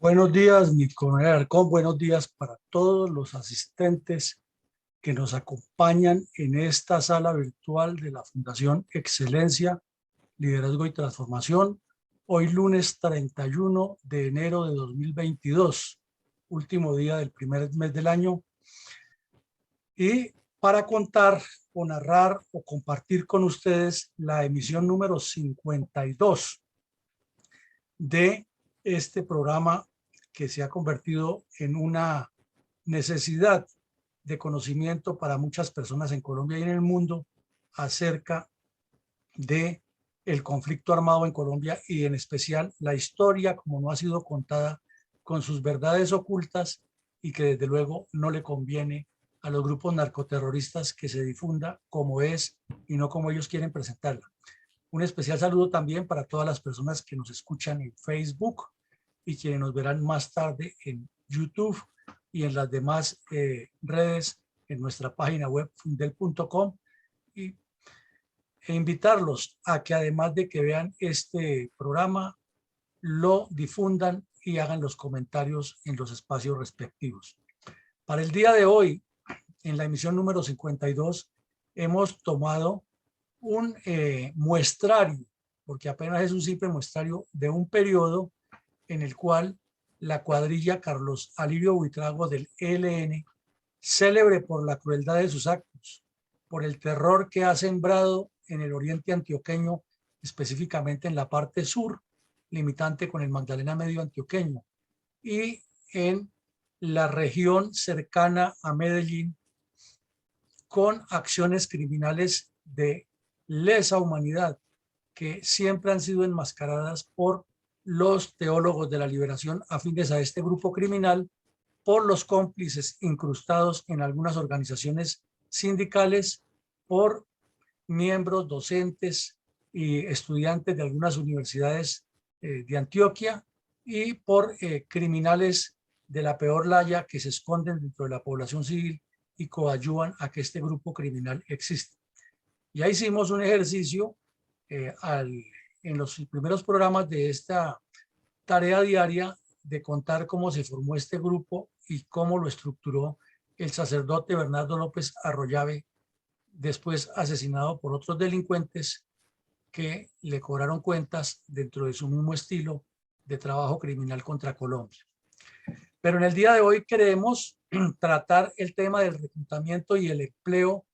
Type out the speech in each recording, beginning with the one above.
Buenos días, mi coronel Alarcón. Buenos días para todos los asistentes que nos acompañan en esta sala virtual de la Fundación Excelencia, Liderazgo y Transformación. Hoy lunes 31 de enero de 2022, último día del primer mes del año. Y para contar o narrar o compartir con ustedes la emisión número 52 de este programa que se ha convertido en una necesidad de conocimiento para muchas personas en Colombia y en el mundo acerca de el conflicto armado en Colombia y en especial la historia como no ha sido contada con sus verdades ocultas y que desde luego no le conviene a los grupos narcoterroristas que se difunda como es y no como ellos quieren presentarla. Un especial saludo también para todas las personas que nos escuchan en Facebook y quienes nos verán más tarde en YouTube y en las demás redes en nuestra página web fundel.com e invitarlos a que además de que vean este programa, lo difundan y hagan los comentarios en los espacios respectivos. Para el día de hoy, en la emisión número 52, hemos tomado un muestrario, porque apenas es un simple muestrario de un periodo en el cual la cuadrilla Carlos Alirio Buitrago del ELN, célebre por la crueldad de sus actos, por el terror que ha sembrado en el oriente antioqueño, específicamente en la parte sur, limitante con el Magdalena Medio antioqueño, y en la región cercana a Medellín, con acciones criminales de lesa humanidad que siempre han sido enmascaradas por los teólogos de la liberación afines a este grupo criminal, por los cómplices incrustados en algunas organizaciones sindicales, por miembros, docentes y estudiantes de algunas universidades de Antioquia y por criminales de la peor laya que se esconden dentro de la población civil y coadyuvan a que este grupo criminal exista. Ya hicimos un ejercicio en los primeros programas de esta tarea diaria de contar cómo se formó este grupo y cómo lo estructuró el sacerdote Bernardo López Arroyave, después asesinado por otros delincuentes que le cobraron cuentas dentro de su mismo estilo de trabajo criminal contra Colombia. Pero en el día de hoy queremos tratar el tema del reclutamiento y el empleo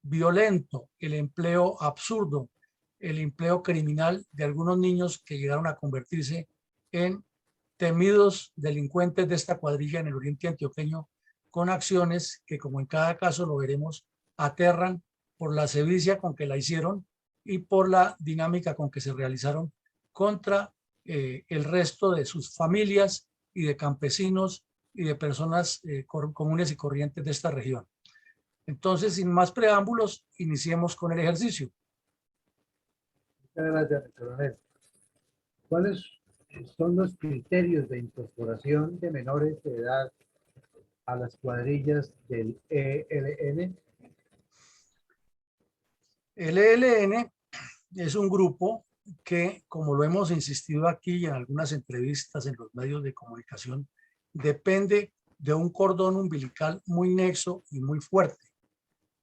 violento, el empleo absurdo, el empleo criminal de algunos niños que llegaron a convertirse en temidos delincuentes de esta cuadrilla en el oriente antioqueño, con acciones que, como en cada caso lo veremos, aterran por la sevicia con que la hicieron y por la dinámica con que se realizaron contra el resto de sus familias y de campesinos y de personas comunes y corrientes de esta región. Entonces, sin más preámbulos, iniciemos con el ejercicio. Muchas gracias, coronel. ¿Cuáles son los criterios de incorporación de menores de edad a las cuadrillas del ELN? El ELN es un grupo que, como lo hemos insistido aquí y en algunas entrevistas en los medios de comunicación, depende de un cordón umbilical muy nexo y muy fuerte,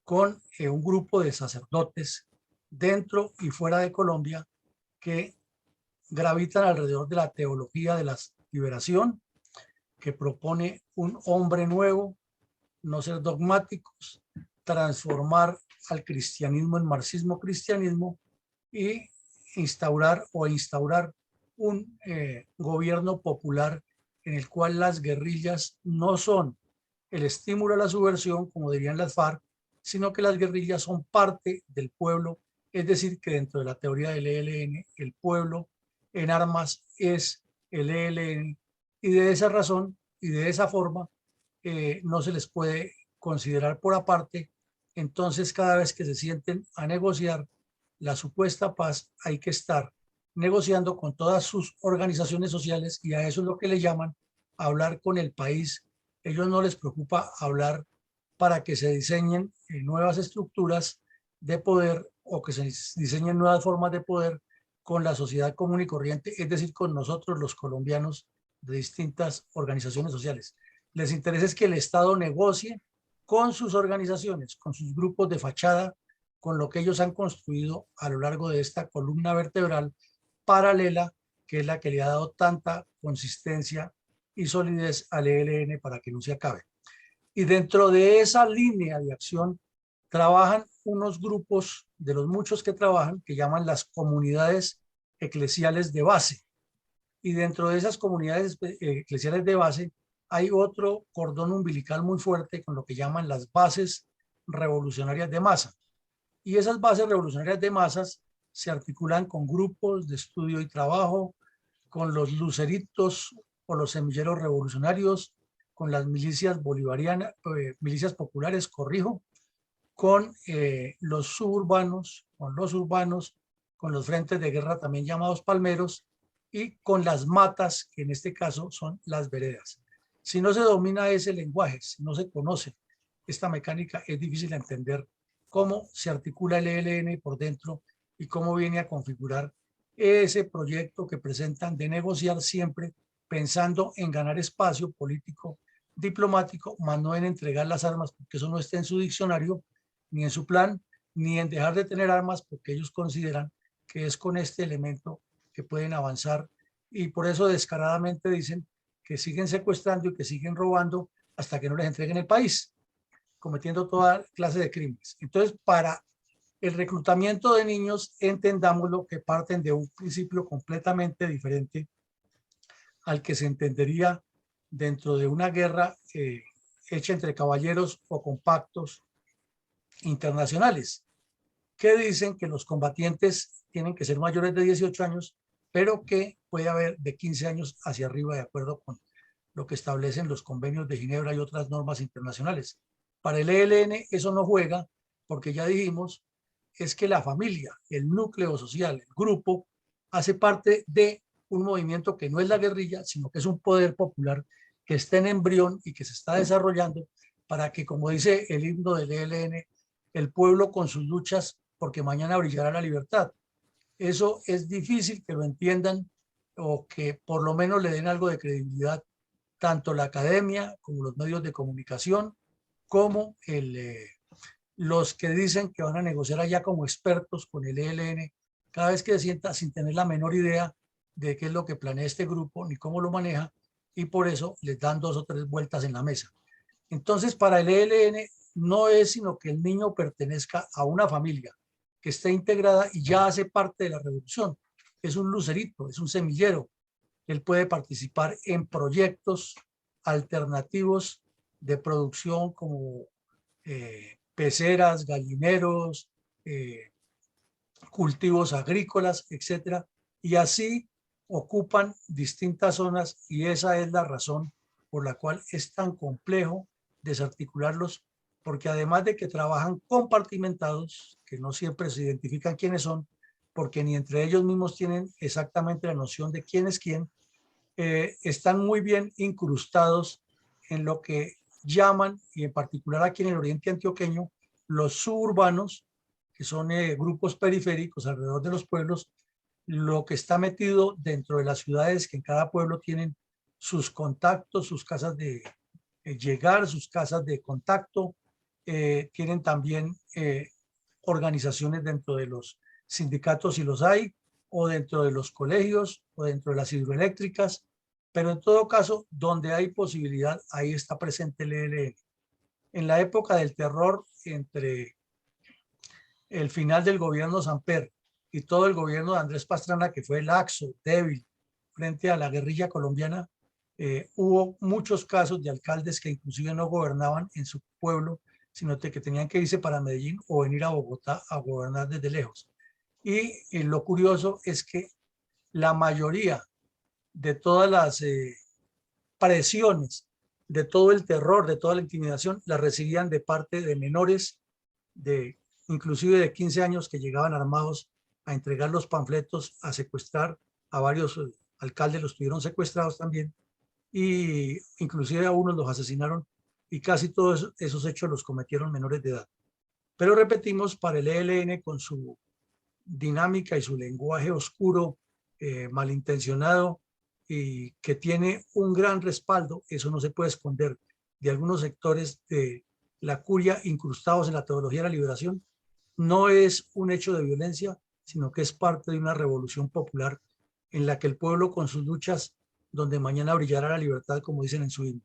con un grupo de sacerdotes dentro y fuera de Colombia que gravitan alrededor de la teología de la liberación, que propone un hombre nuevo, no ser dogmáticos, transformar al cristianismo en marxismo-cristianismo y instaurar un gobierno popular en el cual las guerrillas no son el estímulo a la subversión, como dirían las FARC, sino que las guerrillas son parte del pueblo, es decir, que dentro de la teoría del ELN, el pueblo en armas es el ELN, y de esa razón y de esa forma no se les puede considerar por aparte. Entonces, cada vez que se sienten a negociar la supuesta paz, hay que estar negociando con todas sus organizaciones sociales, y a eso es lo que le llaman hablar con el país. Ellos no les preocupa hablar para que se diseñen nuevas estructuras de poder o que se diseñen nuevas formas de poder con la sociedad común y corriente, es decir, con nosotros los colombianos de distintas organizaciones sociales. Les interesa es que el Estado negocie con sus organizaciones, con sus grupos de fachada, con lo que ellos han construido a lo largo de esta columna vertebral paralela, que es la que le ha dado tanta consistencia y solidez al ELN para que no se acabe. Y dentro de esa línea de acción trabajan unos grupos, de los muchos que trabajan, que llaman las comunidades eclesiales de base. Y dentro de esas comunidades eclesiales de base hay otro cordón umbilical muy fuerte con lo que llaman las bases revolucionarias de masa. Y esas bases revolucionarias de masas se articulan con grupos de estudio y trabajo, con los luceritos o los semilleros revolucionarios, con las milicias bolivarianas, milicias populares, corrijo, con los suburbanos, con los urbanos, con los frentes de guerra también llamados palmeros y con las matas, que en este caso son las veredas. Si no se domina ese lenguaje, si no se conoce esta mecánica, es difícil entender cómo se articula el ELN por dentro y cómo viene a configurar ese proyecto que presentan de negociar siempre pensando en ganar espacio político, diplomático, más no en entregar las armas, porque eso no está en su diccionario, ni en su plan, ni en dejar de tener armas, porque ellos consideran que es con este elemento que pueden avanzar, y por eso descaradamente dicen que siguen secuestrando y que siguen robando hasta que no les entreguen el país, cometiendo toda clase de crímenes. Entonces, para el reclutamiento de niños, entendámoslo que parten de un principio completamente diferente al que se entendería dentro de una guerra hecha entre caballeros o compactos internacionales, que dicen que los combatientes tienen que ser mayores de 18 años, pero que puede haber de 15 años hacia arriba, de acuerdo con lo que establecen los convenios de Ginebra y otras normas internacionales. Para el ELN eso no juega, porque ya dijimos, es que la familia, el núcleo social, el grupo, hace parte de un movimiento que no es la guerrilla, sino que es un poder popular que está en embrión y que se está desarrollando para que, como dice el himno del ELN, el pueblo con sus luchas, porque mañana brillará la libertad. Eso es difícil que lo entiendan o que por lo menos le den algo de credibilidad tanto la academia como los medios de comunicación, como los que dicen que van a negociar allá como expertos con el ELN, cada vez que se sienta sin tener la menor idea de qué es lo que planea este grupo ni cómo lo maneja, y por eso les dan 2 o 3 vueltas en la mesa. Entonces, para el ELN no es sino que el niño pertenezca a una familia que esté integrada y ya hace parte de la revolución. Es un lucerito, es un semillero. Él puede participar en proyectos alternativos de producción como peceras, gallineros, cultivos agrícolas, etcétera, y así ocupan distintas zonas, y esa es la razón por la cual es tan complejo desarticularlos, porque además de que trabajan compartimentados, que no siempre se identifican quiénes son, porque ni entre ellos mismos tienen exactamente la noción de quién es quién, están muy bien incrustados en lo que llaman, y en particular aquí en el oriente antioqueño, los suburbanos, que son grupos periféricos alrededor de los pueblos, lo que está metido dentro de las ciudades, que en cada pueblo tienen sus contactos, sus casas de llegar, sus casas de contacto, tienen también organizaciones dentro de los sindicatos si los hay, o dentro de los colegios, o dentro de las hidroeléctricas, pero en todo caso, donde hay posibilidad, ahí está presente el ELN. En la época del terror, entre el final del gobierno Samper y todo el gobierno de Andrés Pastrana, que fue laxo, débil, frente a la guerrilla colombiana, hubo muchos casos de alcaldes que inclusive no gobernaban en su pueblo, sino que tenían que irse para Medellín o venir a Bogotá a gobernar desde lejos. Y lo curioso es que la mayoría de todas las presiones, de todo el terror, de toda la intimidación, la recibían de parte de menores, de inclusive de 15 años, que llegaban armados a entregar los panfletos, a secuestrar a varios alcaldes, los tuvieron secuestrados también, y inclusive a unos los asesinaron, y casi todos esos hechos los cometieron menores de edad. Pero repetimos, para el ELN, con su dinámica y su lenguaje oscuro, malintencionado, y que tiene un gran respaldo, eso no se puede esconder, de algunos sectores de la curia incrustados en la teología de la liberación. No es un hecho de violencia, sino que es parte de una revolución popular en la que el pueblo con sus luchas, donde mañana brillará la libertad, como dicen en su himno.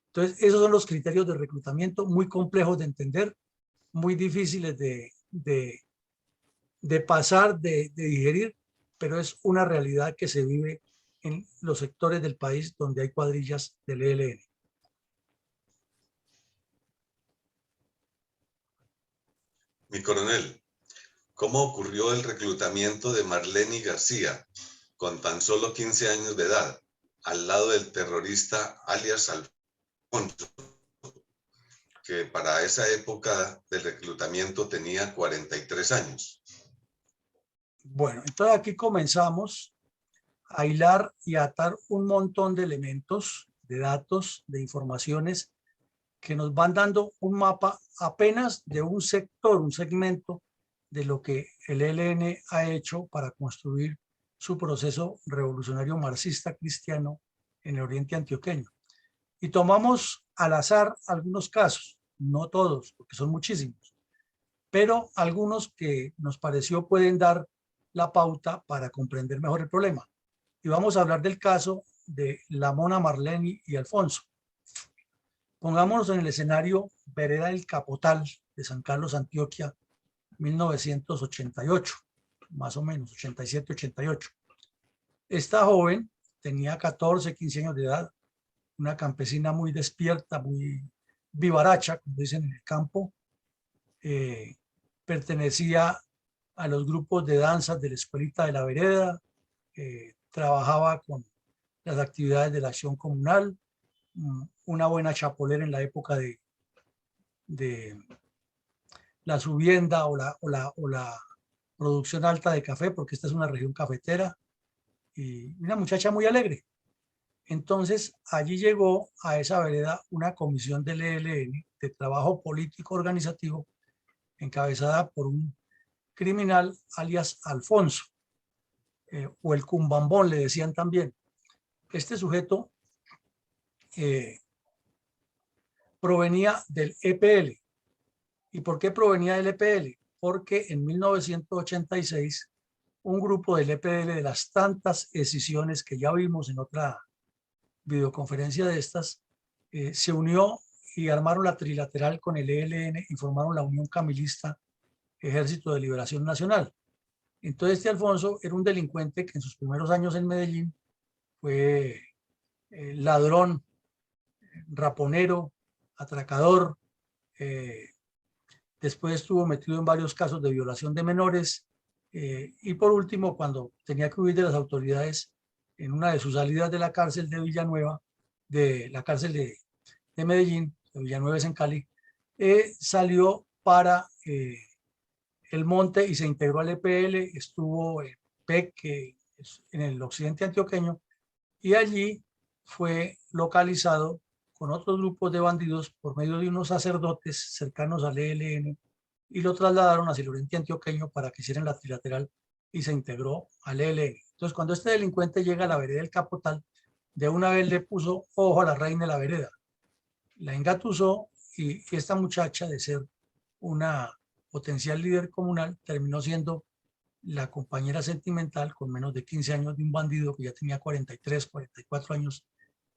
Entonces, esos son los criterios de reclutamiento, muy complejos de entender, muy difíciles de pasar, de digerir, pero es una realidad que se vive en los sectores del país donde hay cuadrillas del ELN. Mi coronel, ¿cómo ocurrió el reclutamiento de Marleny García, con tan solo 15 años de edad, al lado del terrorista alias Alfonso, que para esa época del reclutamiento tenía 43 años? Bueno, entonces aquí comenzamos a hilar y a atar un montón de elementos, de datos, de informaciones que nos van dando un mapa apenas de un sector, un segmento de lo que el ELN ha hecho para construir su proceso revolucionario marxista cristiano en el oriente antioqueño. Y tomamos al azar algunos casos, no todos, porque son muchísimos, pero algunos que nos pareció pueden dar la pauta para comprender mejor el problema. Y vamos a hablar del caso de la Mona Marleny y Alfonso. Pongámonos en el escenario Vereda del Capotal de San Carlos, Antioquia, 1988, más o menos, 87, 88. Esta joven tenía 14, 15 años de edad, una campesina muy despierta, muy vivaracha, como dicen en el campo. Pertenecía a los grupos de danzas de la escuelita de la vereda, trabajaba con las actividades de la acción comunal, una buena chapolera en la época de la subienda o la producción alta de café, porque esta es una región cafetera, y una muchacha muy alegre. Entonces, allí llegó a esa vereda una comisión del ELN de trabajo político organizativo encabezada por un criminal alias Alfonso, o el Cumbambón le decían también. Este sujeto provenía del EPL. ¿Y por qué provenía del EPL? Porque en 1986 un grupo del EPL, de las tantas escisiones que ya vimos en otra videoconferencia de estas, se unió y armaron la trilateral con el ELN y formaron la Unión Camilista Ejército de Liberación Nacional. Entonces este Alfonso era un delincuente que en sus primeros años en Medellín fue ladrón, raponero, atracador, después estuvo metido en varios casos de violación de menores, y por último, cuando tenía que huir de las autoridades en una de sus salidas de la cárcel de Villanueva, de la cárcel de Medellín, de Villanueva es en Cali, salió para el monte y se integró al EPL, estuvo en PEC, que es en el occidente antioqueño, y allí fue localizado con otros grupos de bandidos por medio de unos sacerdotes cercanos al ELN, y lo trasladaron hacia el oriente antioqueño para que hicieran la trilateral y se integró al ELN. Entonces, cuando este delincuente llega a la vereda del Capotal, de una vez le puso ojo a la reina de la vereda, la engatusó, y esta muchacha, de ser una potencial líder comunal, terminó siendo la compañera sentimental con menos de 15 años de un bandido que ya tenía 43, 44 años,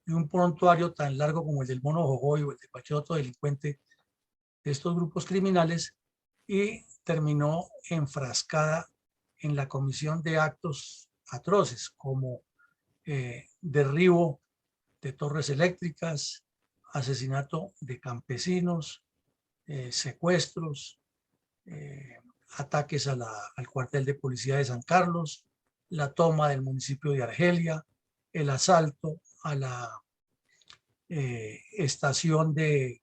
y un prontuario tan largo como el del Mono Jojoy o el de cualquier otro delincuente de estos grupos criminales, y terminó enfrascada en la comisión de actos atroces como derribo de torres eléctricas, asesinato de campesinos, secuestros, ataques al cuartel de policía de San Carlos, la toma del municipio de Argelia, el asalto a la estación de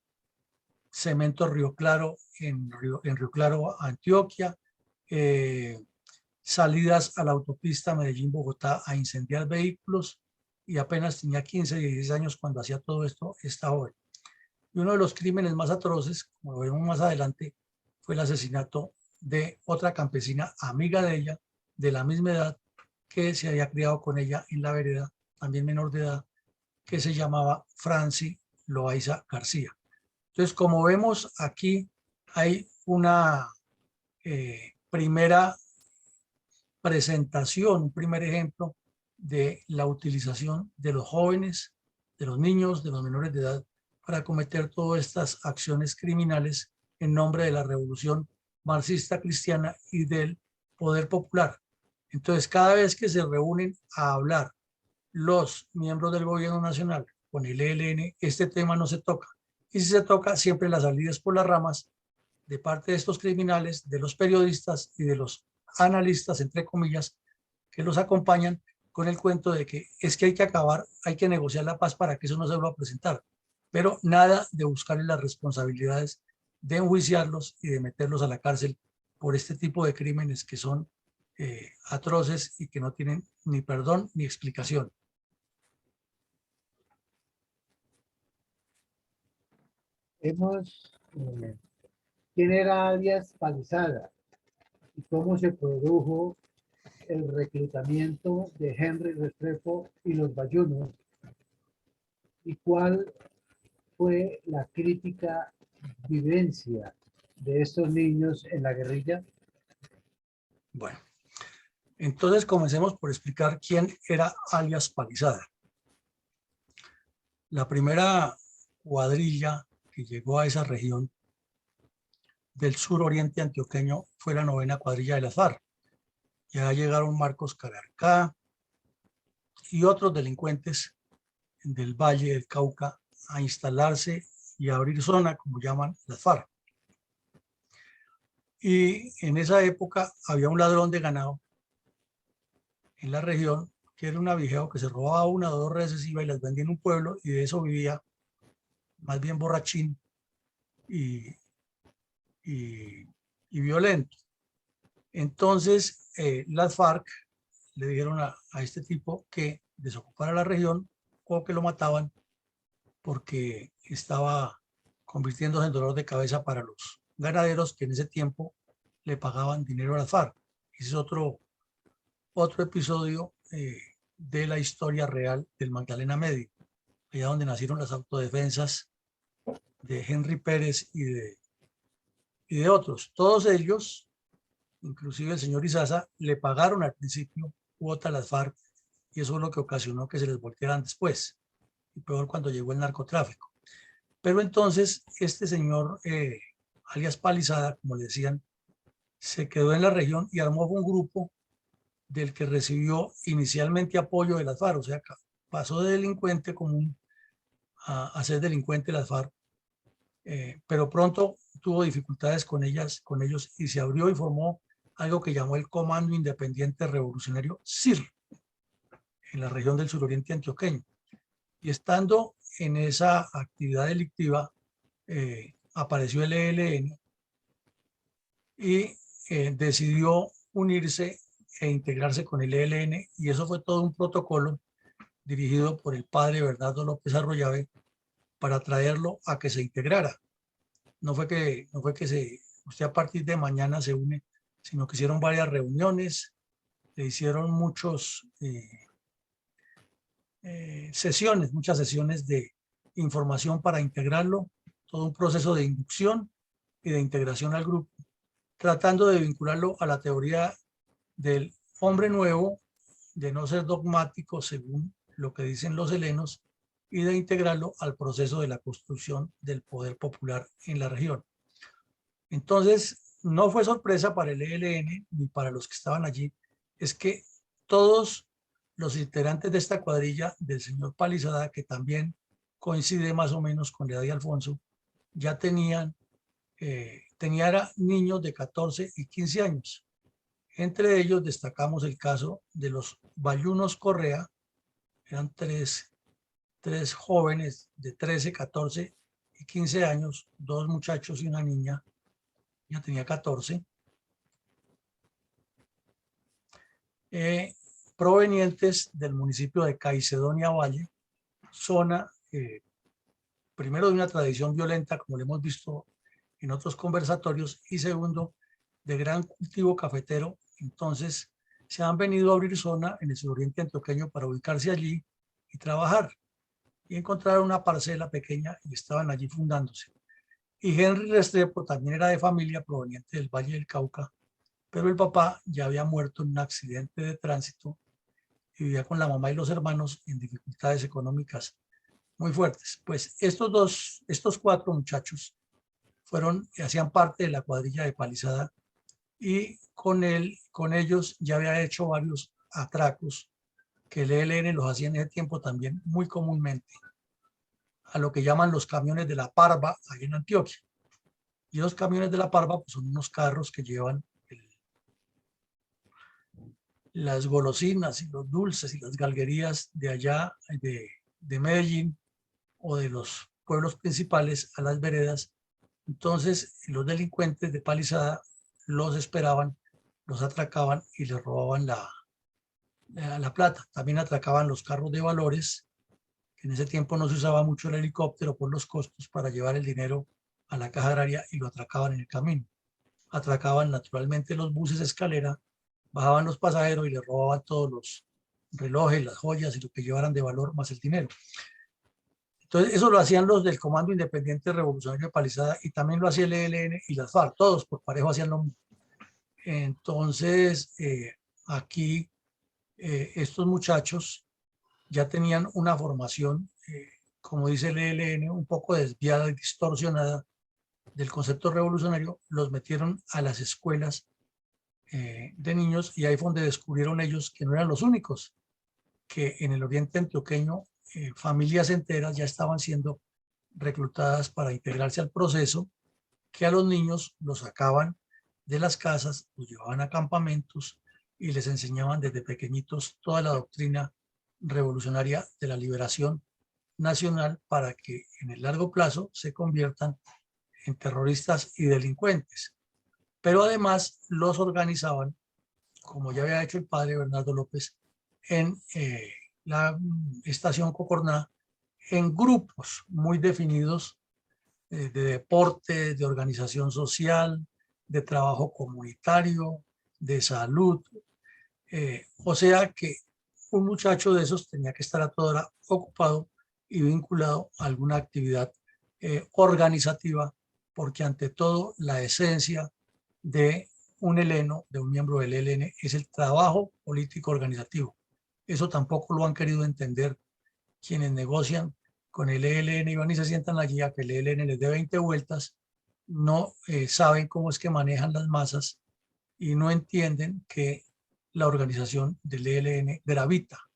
Cemento Río Claro en Río Claro, Antioquia, salidas a la autopista Medellín-Bogotá a incendiar vehículos, y apenas tenía 15, 16 años cuando hacía todo esto esta joven. Y uno de los crímenes más atroces, como lo veremos más adelante, fue el asesinato de otra campesina amiga de ella, de la misma edad, que se había criado con ella en la vereda, también menor de edad, que se llamaba Franci Loaiza García. Entonces, como vemos aquí, hay una primera presentación, un primer ejemplo de la utilización de los jóvenes, de los niños, de los menores de edad, para cometer todas estas acciones criminales en nombre de la revolución marxista cristiana y del poder popular. Entonces, cada vez que se reúnen a hablar los miembros del gobierno nacional con el ELN, este tema no se toca. Y si se toca, siempre las salidas por las ramas de parte de estos criminales, de los periodistas y de los analistas, entre comillas, que los acompañan con el cuento de que es que hay que acabar, hay que negociar la paz para que eso no se vuelva a presentar. Pero nada de buscarles las responsabilidades de enjuiciarlos y de meterlos a la cárcel por este tipo de crímenes que son atroces y que no tienen ni perdón ni explicación. ¿Quién era alias Palizada y cómo se produjo el reclutamiento de Henry Restrepo y los Bayunos? ¿Y cuál fue la crítica vivencia de estos niños en la guerrilla? Bueno, entonces comencemos por explicar quién era alias Palizada. La primera cuadrilla que llegó a esa región del suroriente antioqueño fue la 9ª cuadrilla de las FARC. Ya llegaron Marcos Calarcá y otros delincuentes del Valle del Cauca a instalarse y a abrir zona, como llaman las FARC. Y en esa época había un ladrón de ganado en la región, que era un abijeo que se robaba una o dos reses, iba y las vendía en un pueblo, y de eso vivía, más bien borrachín y violento. Entonces las FARC le dijeron a este tipo que desocupara la región o que lo mataban porque estaba convirtiéndose en dolor de cabeza para los ganaderos que en ese tiempo le pagaban dinero a las FARC. Ese es otro episodio de la historia real del Magdalena Medio, allá donde nacieron las autodefensas de Henry Pérez y de otros. Todos ellos, inclusive el señor Izaza, le pagaron al principio cuota a las FARC, y eso es lo que ocasionó que se les voltearan después, y peor cuando llegó el narcotráfico. Pero entonces este señor, alias Palizada, como le decían, se quedó en la región y armó un grupo del que recibió inicialmente apoyo de las FARC, o sea, pasó de delincuente común a ser delincuente de las FARC, pero pronto tuvo dificultades con ellos y se abrió y formó algo que llamó el Comando Independiente Revolucionario CIR en la región del suroriente antioqueño. Y estando en esa actividad delictiva, apareció el ELN y decidió unirse e integrarse con el ELN, y eso fue todo un protocolo dirigido por el padre Bernardo López Arroyave para traerlo a que se integrara. No fue que usted a partir de mañana se une, sino que hicieron varias reuniones, le hicieron muchas sesiones de información para integrarlo, todo un proceso de inducción y de integración al grupo, tratando de vincularlo a la teoría del hombre nuevo, de no ser dogmático según lo que dicen los helenos, y de integrarlo al proceso de la construcción del poder popular en la región. Entonces, no fue sorpresa para el ELN ni para los que estaban allí, es que todos los integrantes de esta cuadrilla del señor Palizada, que también coincide más o menos con la edad de Alfonso, ya tenían niños de 14 y 15 años. Entre ellos destacamos el caso de los Bayunos Correa, eran tres jóvenes de 13, 14 y 15 años, dos muchachos y una niña, ya tenía 14, provenientes del municipio de Caicedonia Valle, zona primero de una tradición violenta, como lo hemos visto en otros conversatorios, y segundo, de gran cultivo cafetero. Entonces se han venido a abrir zona en el suroriente antioqueño para ubicarse allí y trabajar. Y encontraron una parcela pequeña y estaban allí fundándose. Y Henry Restrepo también era de familia proveniente del Valle del Cauca, pero el papá ya había muerto en un accidente de tránsito y vivía con la mamá y los hermanos en dificultades económicas muy fuertes. Pues estos cuatro muchachos hacían parte de la cuadrilla de Palizada y con ellos ya había hecho varios atracos que el ELN los hacía en ese tiempo también muy comúnmente, a lo que llaman los camiones de la Parva, ahí en Antioquia. Y los camiones de la Parva pues, son unos carros que llevan las golosinas y los dulces y las galguerías de allá, de Medellín o de los pueblos principales a las veredas. Entonces los delincuentes de Palizada los esperaban, los atracaban y les robaban la plata. También atracaban los carros de valores, que en ese tiempo no se usaba mucho el helicóptero por los costos para llevar el dinero a la caja agraria, y lo atracaban en el camino. Atracaban naturalmente los buses escalera, bajaban los pasajeros y les robaban todos los relojes, las joyas y lo que llevaran de valor más el dinero. Entonces eso lo hacían los del Comando Independiente Revolucionario de Palizada, y también lo hacía el ELN y las FARC, todos por parejo hacían lo mismo. Entonces aquí estos muchachos ya tenían una formación, como dice el ELN, un poco desviada y distorsionada del concepto revolucionario. Los metieron a las escuelas de niños, y ahí fue donde descubrieron ellos que no eran los únicos, que en el oriente antioqueño familias enteras ya estaban siendo reclutadas para integrarse al proceso, que a los niños los sacaban de las casas, los llevaban a campamentos y les enseñaban desde pequeñitos toda la doctrina revolucionaria de la liberación nacional, para que en el largo plazo se conviertan en terroristas y delincuentes. Pero además los organizaban, como ya había hecho el padre Bernardo López, en la estación Cocorná, en grupos muy definidos de deporte, de organización social, de trabajo comunitario, de salud. O sea que un muchacho de esos tenía que estar a toda hora ocupado y vinculado a alguna actividad organizativa, porque ante todo la esencia de un heleno, de un miembro del ELN, es el trabajo político organizativo. Eso tampoco lo han querido entender quienes negocian con el ELN y van y se sientan allí a que el ELN les dé 20 vueltas. No saben cómo es que manejan las masas y no entienden que la organización del ELN gravita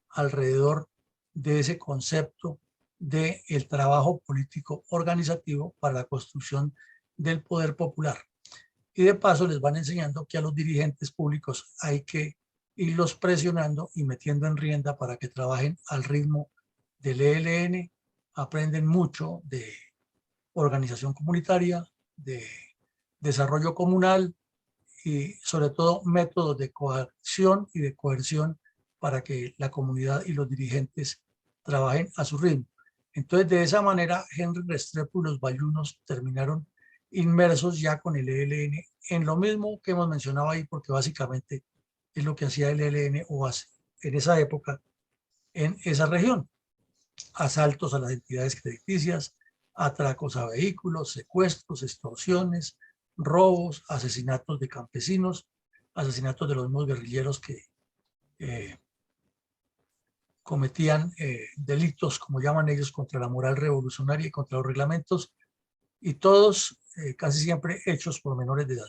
alrededor de ese concepto del trabajo político organizativo para la construcción del poder popular. Y de paso les van enseñando que a los dirigentes públicos hay que irlos presionando y metiendo en rienda para que trabajen al ritmo del ELN. Aprenden mucho de organización comunitaria, de desarrollo comunal y sobre todo métodos de coacción y de coerción para que la comunidad y los dirigentes trabajen a su ritmo. Entonces, de esa manera, Henry Restrepo y los bayunos terminaron inmersos ya con el ELN en lo mismo que hemos mencionado ahí, porque básicamente es lo que hacía el ELN o hace en esa época en esa región: asaltos a las entidades crediticias, atracos a vehículos, secuestros, extorsiones, robos, asesinatos de campesinos, asesinatos de los mismos guerrilleros que cometían delitos, como llaman ellos, contra la moral revolucionaria y contra los reglamentos, y todos casi siempre hechos por menores de edad.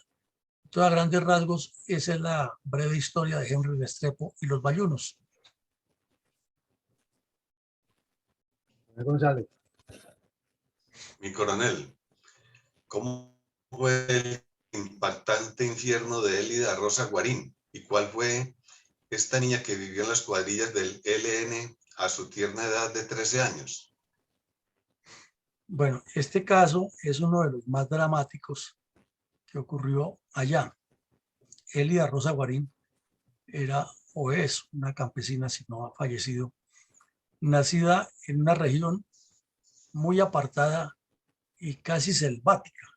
Entonces, a grandes rasgos, esa es la breve historia de Henry Restrepo y los bayunos. González. Mi coronel, ¿cómo fue el impactante infierno de Élida Rosa Guarín? ¿Y cuál fue esta niña que vivió en las cuadrillas del ELN a su tierna edad de 13 años? Bueno, este caso es uno de los más dramáticos que ocurrió allá. Élida Rosa Guarín era o es una campesina, si no ha fallecido, nacida en una región muy apartada y casi selvática,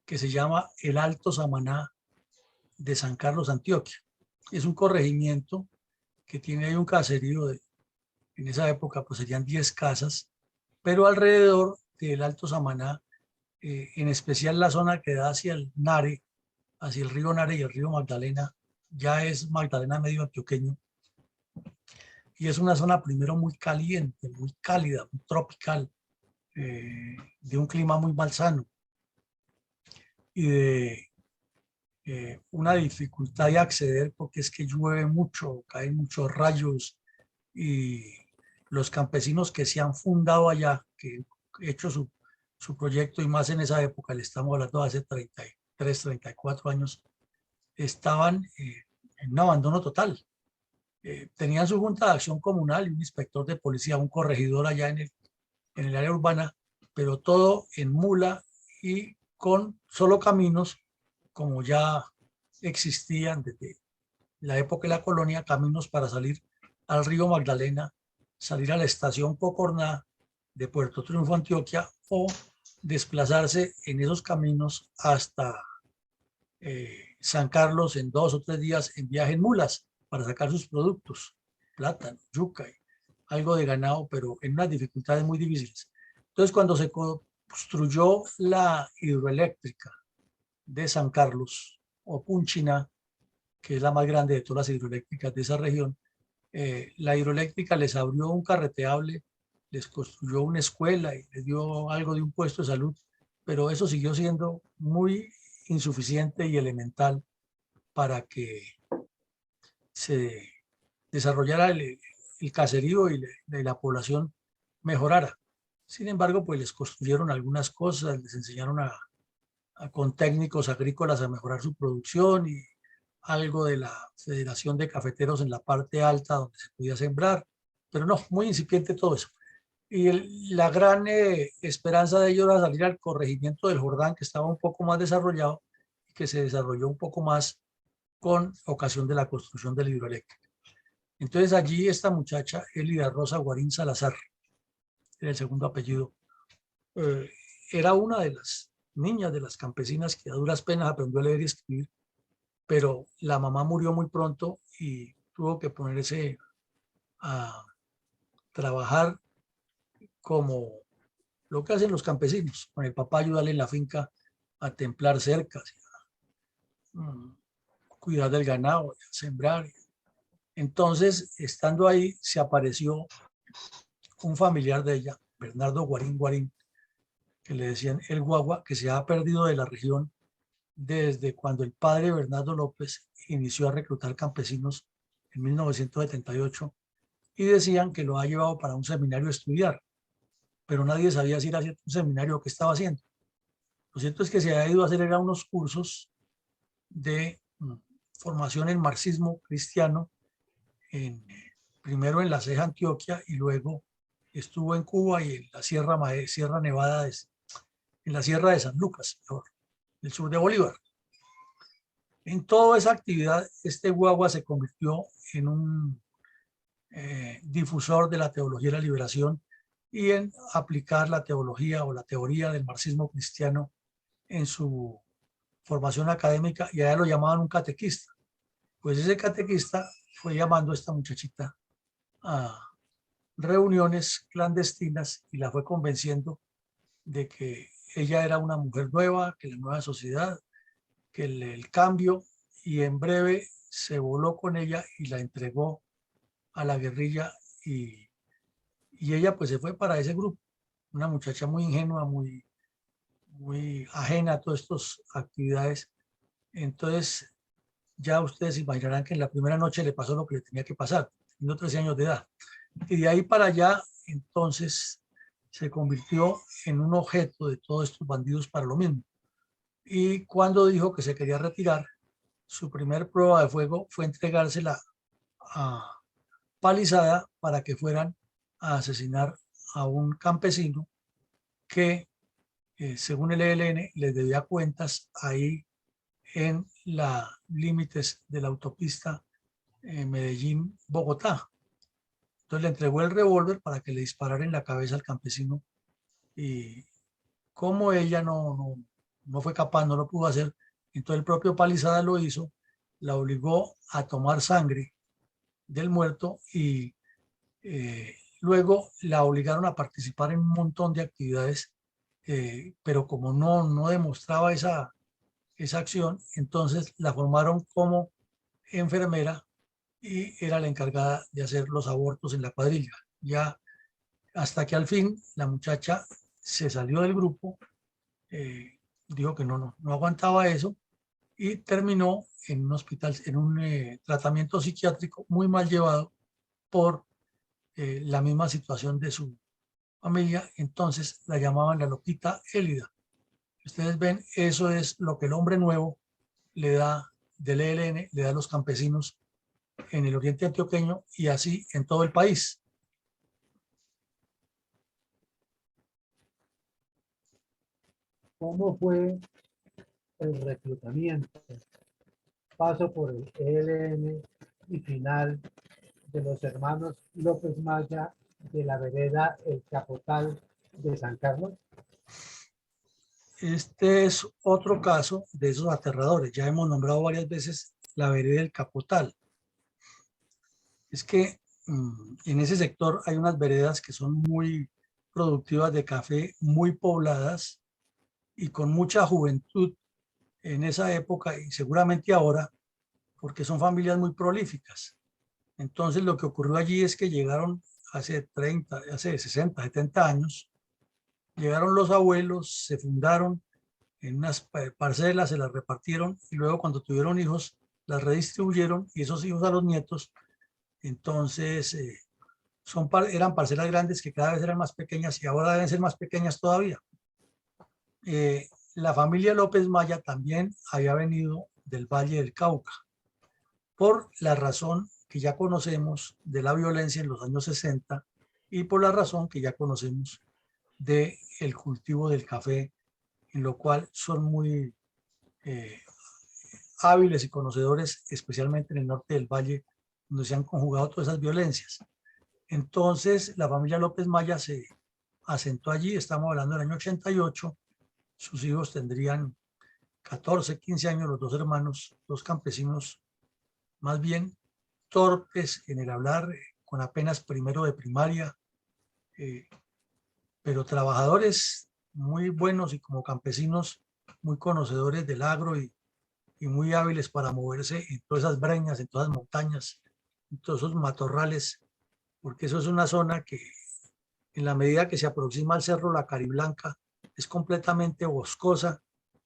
que se llama el Alto Samaná, de San Carlos, Antioquia. Es un corregimiento que tiene ahí un caserío en esa época pues serían 10 casas, pero alrededor del Alto Samaná, en especial la zona que da hacia el Nare, hacia el río Nare y el río Magdalena, ya es Magdalena medio antioqueño, y es una zona primero muy caliente, muy cálida, muy tropical, de un clima muy malsano y de una dificultad de acceder porque es que llueve mucho, caen muchos rayos y los campesinos que se han fundado allá, que han hecho su proyecto y más en esa época, le estamos hablando de hace 33, 34 años, estaban en un abandono total. Tenían su junta de acción comunal y un inspector de policía, un corregidor allá en el área urbana, pero todo en mula y con solo caminos, como ya existían desde la época de la colonia, caminos para salir al río Magdalena, salir a la estación Cocorná de Puerto Triunfo, Antioquia, o desplazarse en esos caminos hasta San Carlos en 2 o 3 días en viaje en mulas para sacar sus productos, plátano, yuca y algo de ganado, pero en unas dificultades muy difíciles. Entonces, cuando se construyó la hidroeléctrica de San Carlos o Punchiná, que es la más grande de todas las hidroeléctricas de esa región, la hidroeléctrica les abrió un carreteable, les construyó una escuela y les dio algo de un puesto de salud, pero eso siguió siendo muy insuficiente y elemental para que se desarrollara el caserío y la población mejorara. Sin embargo, pues les construyeron algunas cosas, les enseñaron con técnicos agrícolas a mejorar su producción y algo de la Federación de Cafeteros en la parte alta donde se podía sembrar, pero no, muy incipiente todo eso. Y la gran esperanza de ellos era salir al corregimiento del Jordán, que estaba un poco más desarrollado y que se desarrolló un poco más con ocasión de la construcción del hidroeléctrico. Entonces allí esta muchacha, Elida Rosa Guarín Salazar, era el segundo apellido, era una de las niñas de las campesinas que a duras penas aprendió a leer y escribir, pero la mamá murió muy pronto y tuvo que ponerse a trabajar como lo que hacen los campesinos, con el papá ayudarle en la finca a templar cercas, cuidar del ganado, a sembrar. Entonces, estando ahí, se apareció un familiar de ella, Bernardo Guarín Guarín, que le decían el Guagua, que se ha perdido de la región desde cuando el padre Bernardo López inició a reclutar campesinos en 1978 y decían que lo ha llevado para un seminario a estudiar, pero nadie sabía si era un seminario o qué estaba haciendo. Lo cierto es que se ha ido a hacer unos cursos de formación en marxismo cristiano, primero en la Ceja, Antioquia, y luego estuvo en Cuba y en la Sierra Nevada, en la Sierra de San Lucas, mejor, el sur de Bolívar. En toda esa actividad, este Guagua se convirtió en un difusor de la teología de la liberación y en aplicar la teología o la teoría del marxismo cristiano en su formación académica, y allá lo llamaban un catequista. Pues ese catequista fue llamando a esta muchachita a reuniones clandestinas y la fue convenciendo de que ella era una mujer nueva, que la nueva sociedad, que el cambio, y en breve se voló con ella y la entregó a la guerrilla y ella pues se fue para ese grupo, una muchacha muy ingenua, muy ajena a todas estas actividades. Entonces ya ustedes imaginarán que en la primera noche le pasó lo que le tenía que pasar, teniendo 13 años de edad. Y de ahí para allá, entonces, se convirtió en un objeto de todos estos bandidos para lo mismo. Y cuando dijo que se quería retirar, su primer prueba de fuego fue entregársela a palizada para que fueran a asesinar a un campesino que, según el ELN, les debía cuentas ahí en los límites de la autopista Medellín-Bogotá. Entonces le entregó el revólver para que le disparara en la cabeza al campesino, y como ella no fue capaz, no lo pudo hacer, entonces el propio Palizada lo hizo la obligó a tomar sangre del muerto y luego la obligaron a participar en un montón de actividades, pero como no demostraba esa acción, entonces la formaron como enfermera y era la encargada de hacer los abortos en la cuadrilla. Ya hasta que al fin la muchacha se salió del grupo, dijo que no aguantaba eso y terminó en un hospital, en un tratamiento psiquiátrico muy mal llevado por la misma situación de su familia. Entonces la llamaban la loquita Élida. Ustedes ven, eso es lo que el hombre nuevo le da del ELN, le da a los campesinos en el oriente antioqueño y así en todo el país. ¿Cómo fue el reclutamiento, paso por el ELN y final de los hermanos López Maya de la vereda El Capotal de San Carlos? Este es otro caso de esos aterradores. Ya hemos nombrado varias veces la vereda del Capotal. Es que en ese sector hay unas veredas que son muy productivas de café, muy pobladas y con mucha juventud en esa época y seguramente ahora, porque son familias muy prolíficas. Entonces lo que ocurrió allí es que llegaron hace 30, hace 60, 70 años, llegaron los abuelos, se fundaron en unas parcelas, se las repartieron y luego cuando tuvieron hijos las redistribuyeron y esos hijos a los nietos. Entonces eran parcelas grandes que cada vez eran más pequeñas y ahora deben ser más pequeñas todavía. La familia López Maya también había venido del Valle del Cauca por la razón que ya conocemos de la violencia en los años 60 y por la razón que ya conocemos del cultivo del café, en lo cual son muy hábiles y conocedores, especialmente en el norte del valle, donde se han conjugado todas esas violencias. Entonces, la familia López Maya se asentó allí, estamos hablando del año 88, sus hijos tendrían 14, 15 años, los dos hermanos, dos campesinos, más bien torpes en el hablar, con apenas primero de primaria, pero trabajadores muy buenos y como campesinos muy conocedores del agro y muy hábiles para moverse en todas esas breñas, en todas las montañas, en todos esos matorrales, porque eso es una zona que en la medida que se aproxima al cerro La Cariblanca es completamente boscosa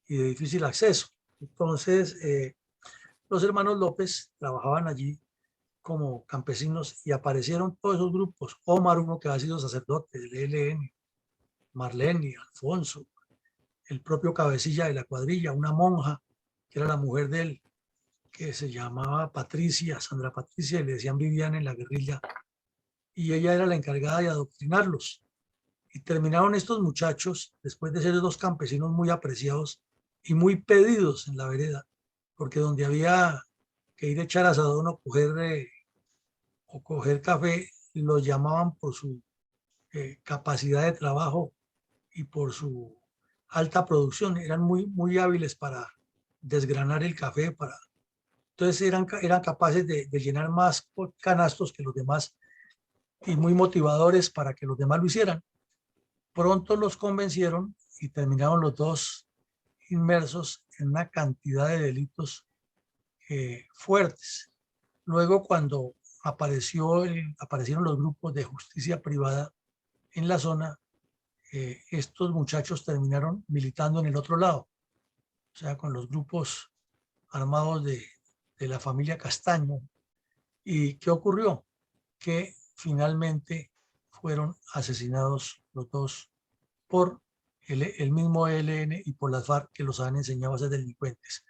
y de difícil acceso. Entonces, los hermanos López trabajaban allí como campesinos y aparecieron todos esos grupos. Omar, uno que ha sido sacerdote del ELN, Marlene, Alfonso, el propio cabecilla de la cuadrilla, una monja que era la mujer de él, que se llamaba Patricia, Sandra Patricia, y le decían Viviana en la guerrilla, y ella era la encargada de adoctrinarlos. Y terminaron estos muchachos, después de ser dos campesinos muy apreciados y muy pedidos en la vereda, porque donde había que ir a echar asadón o coger café, los llamaban por su capacidad de trabajo y por su alta producción. Eran muy hábiles para desgranar el café, entonces eran capaces de llenar más canastos que los demás y muy motivadores para que los demás lo hicieran. Pronto los convencieron y terminaron los dos inmersos en una cantidad de delitos fuertes. Luego, cuando aparecieron los grupos de justicia privada en la zona, estos muchachos terminaron militando en el otro lado, o sea, con los grupos armados de la familia Castaño. ¿Y qué ocurrió? Que finalmente fueron asesinados los dos por el mismo ELN y por las FARC, que los han enseñado a ser delincuentes.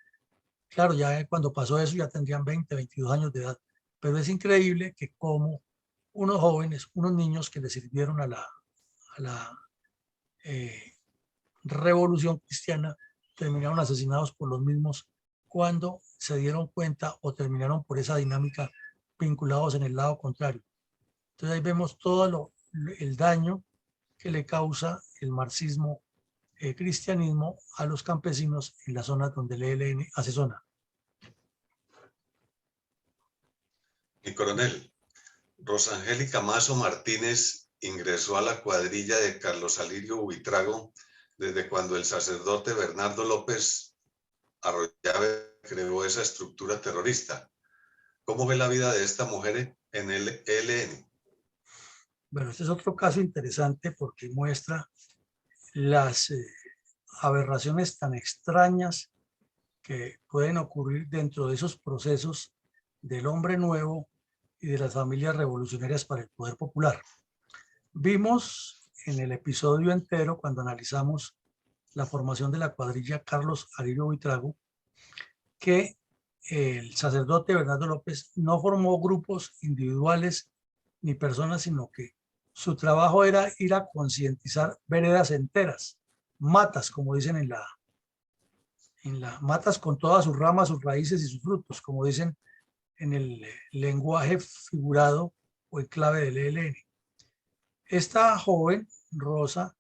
Claro, ya cuando pasó eso ya tendrían 20, 22 años de edad, pero es increíble que como unos jóvenes, unos niños que le sirvieron a la revolución cristiana, terminaron asesinados por los mismos cuando se dieron cuenta o terminaron por esa dinámica vinculados en el lado contrario. Entonces ahí vemos todo el daño que le causa el marxismo cristianismo a los campesinos en las zonas donde el ELN hace zona. Mi coronel, Rosangélica Mazo Martínez ingresó a la cuadrilla de Carlos Alirio Buitrago desde cuando el sacerdote Bernardo López Arroyave creó esa estructura terrorista. ¿Cómo ve la vida de esta mujer en el ELN? Bueno, este es otro caso interesante porque muestra las aberraciones tan extrañas que pueden ocurrir dentro de esos procesos del hombre nuevo y de las familias revolucionarias para el poder popular. Vimos en el episodio entero, cuando analizamos la formación de la cuadrilla Carlos Alirio Buitrago, que el sacerdote Bernardo López no formó grupos individuales ni personas, sino que su trabajo era ir a concientizar veredas enteras, matas, como dicen en la matas con todas sus ramas, sus raíces y sus frutos, como dicen en el lenguaje figurado o en clave del ELN. Esta joven, Rosa,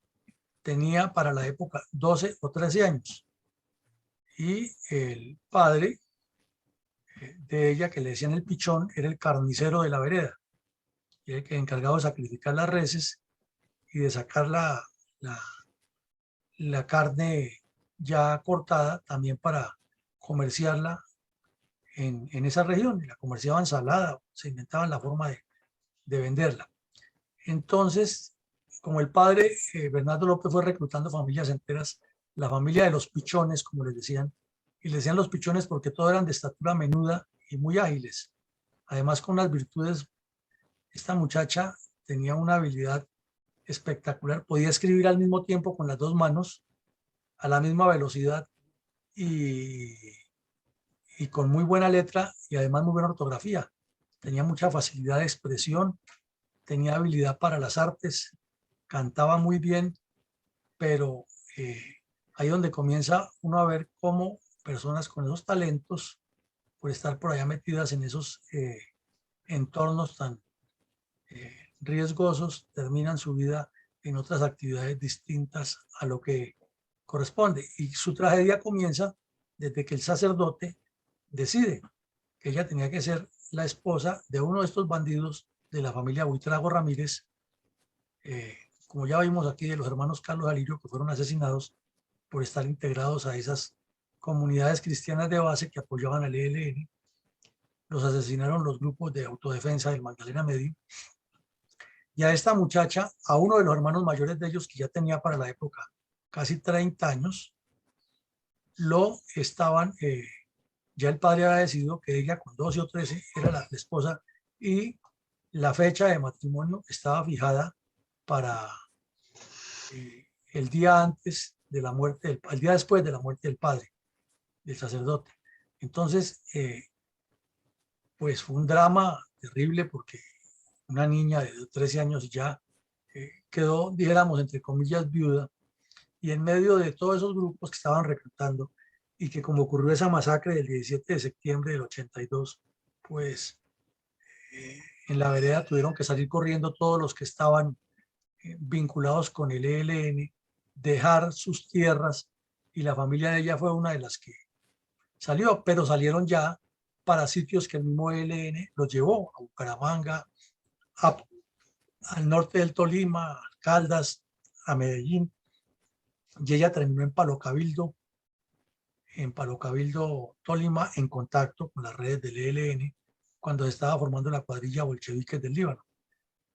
tenía para la época 12 o 13 años y el padre de ella, que le decían el pichón, era el carnicero de la vereda, y el que encargado de sacrificar las reses y de sacar la carne ya cortada también para comerciarla en esa región, y la comerciaban salada, se inventaban la forma de venderla. Entonces, como el padre Bernardo López fue reclutando familias enteras, la familia de los pichones, como les decían, y les decían los pichones porque todos eran de estatura menuda y muy ágiles. Además, con las virtudes, esta muchacha tenía una habilidad espectacular, podía escribir al mismo tiempo con las dos manos, a la misma velocidad y con muy buena letra y además muy buena ortografía. Tenía mucha facilidad de expresión, tenía habilidad para las artes, cantaba muy bien, pero ahí donde comienza uno a ver cómo personas con esos talentos, por estar por allá metidas en esos entornos tan riesgosos, terminan su vida en otras actividades distintas a lo que corresponde. Y su tragedia comienza desde que el sacerdote decide que ella tenía que ser la esposa de uno de estos bandidos de la familia Buitrago Ramírez, como ya vimos aquí, de los hermanos Carlos Alirio, que fueron asesinados por estar integrados a esas comunidades cristianas de base que apoyaban al ELN. Los asesinaron los grupos de autodefensa del Magdalena Medio. Y a esta muchacha, a uno de los hermanos mayores de ellos, que ya tenía para la época casi 30 años, lo estaban, ya el padre había decidido que ella con 12 o 13 era la esposa, y la fecha de matrimonio estaba fijada para el día antes de la muerte, el día después de la muerte del padre, del sacerdote. Entonces, pues fue un drama terrible porque una niña de 13 años ya quedó, dijéramos, entre comillas, viuda, y en medio de todos esos grupos que estaban reclutando, y que como ocurrió esa masacre del 17 de septiembre del 82, pues en la vereda tuvieron que salir corriendo todos los que estaban vinculados con el ELN, dejar sus tierras, y la familia de ella fue una de las que salió, pero salieron ya para sitios que el mismo ELN los llevó, a Bucaramanga, al norte del Tolima, a Caldas, a Medellín, y ella terminó en Palo Cabildo, Tolima, en contacto con las redes del ELN cuando se estaba formando la cuadrilla bolchevique del Líbano.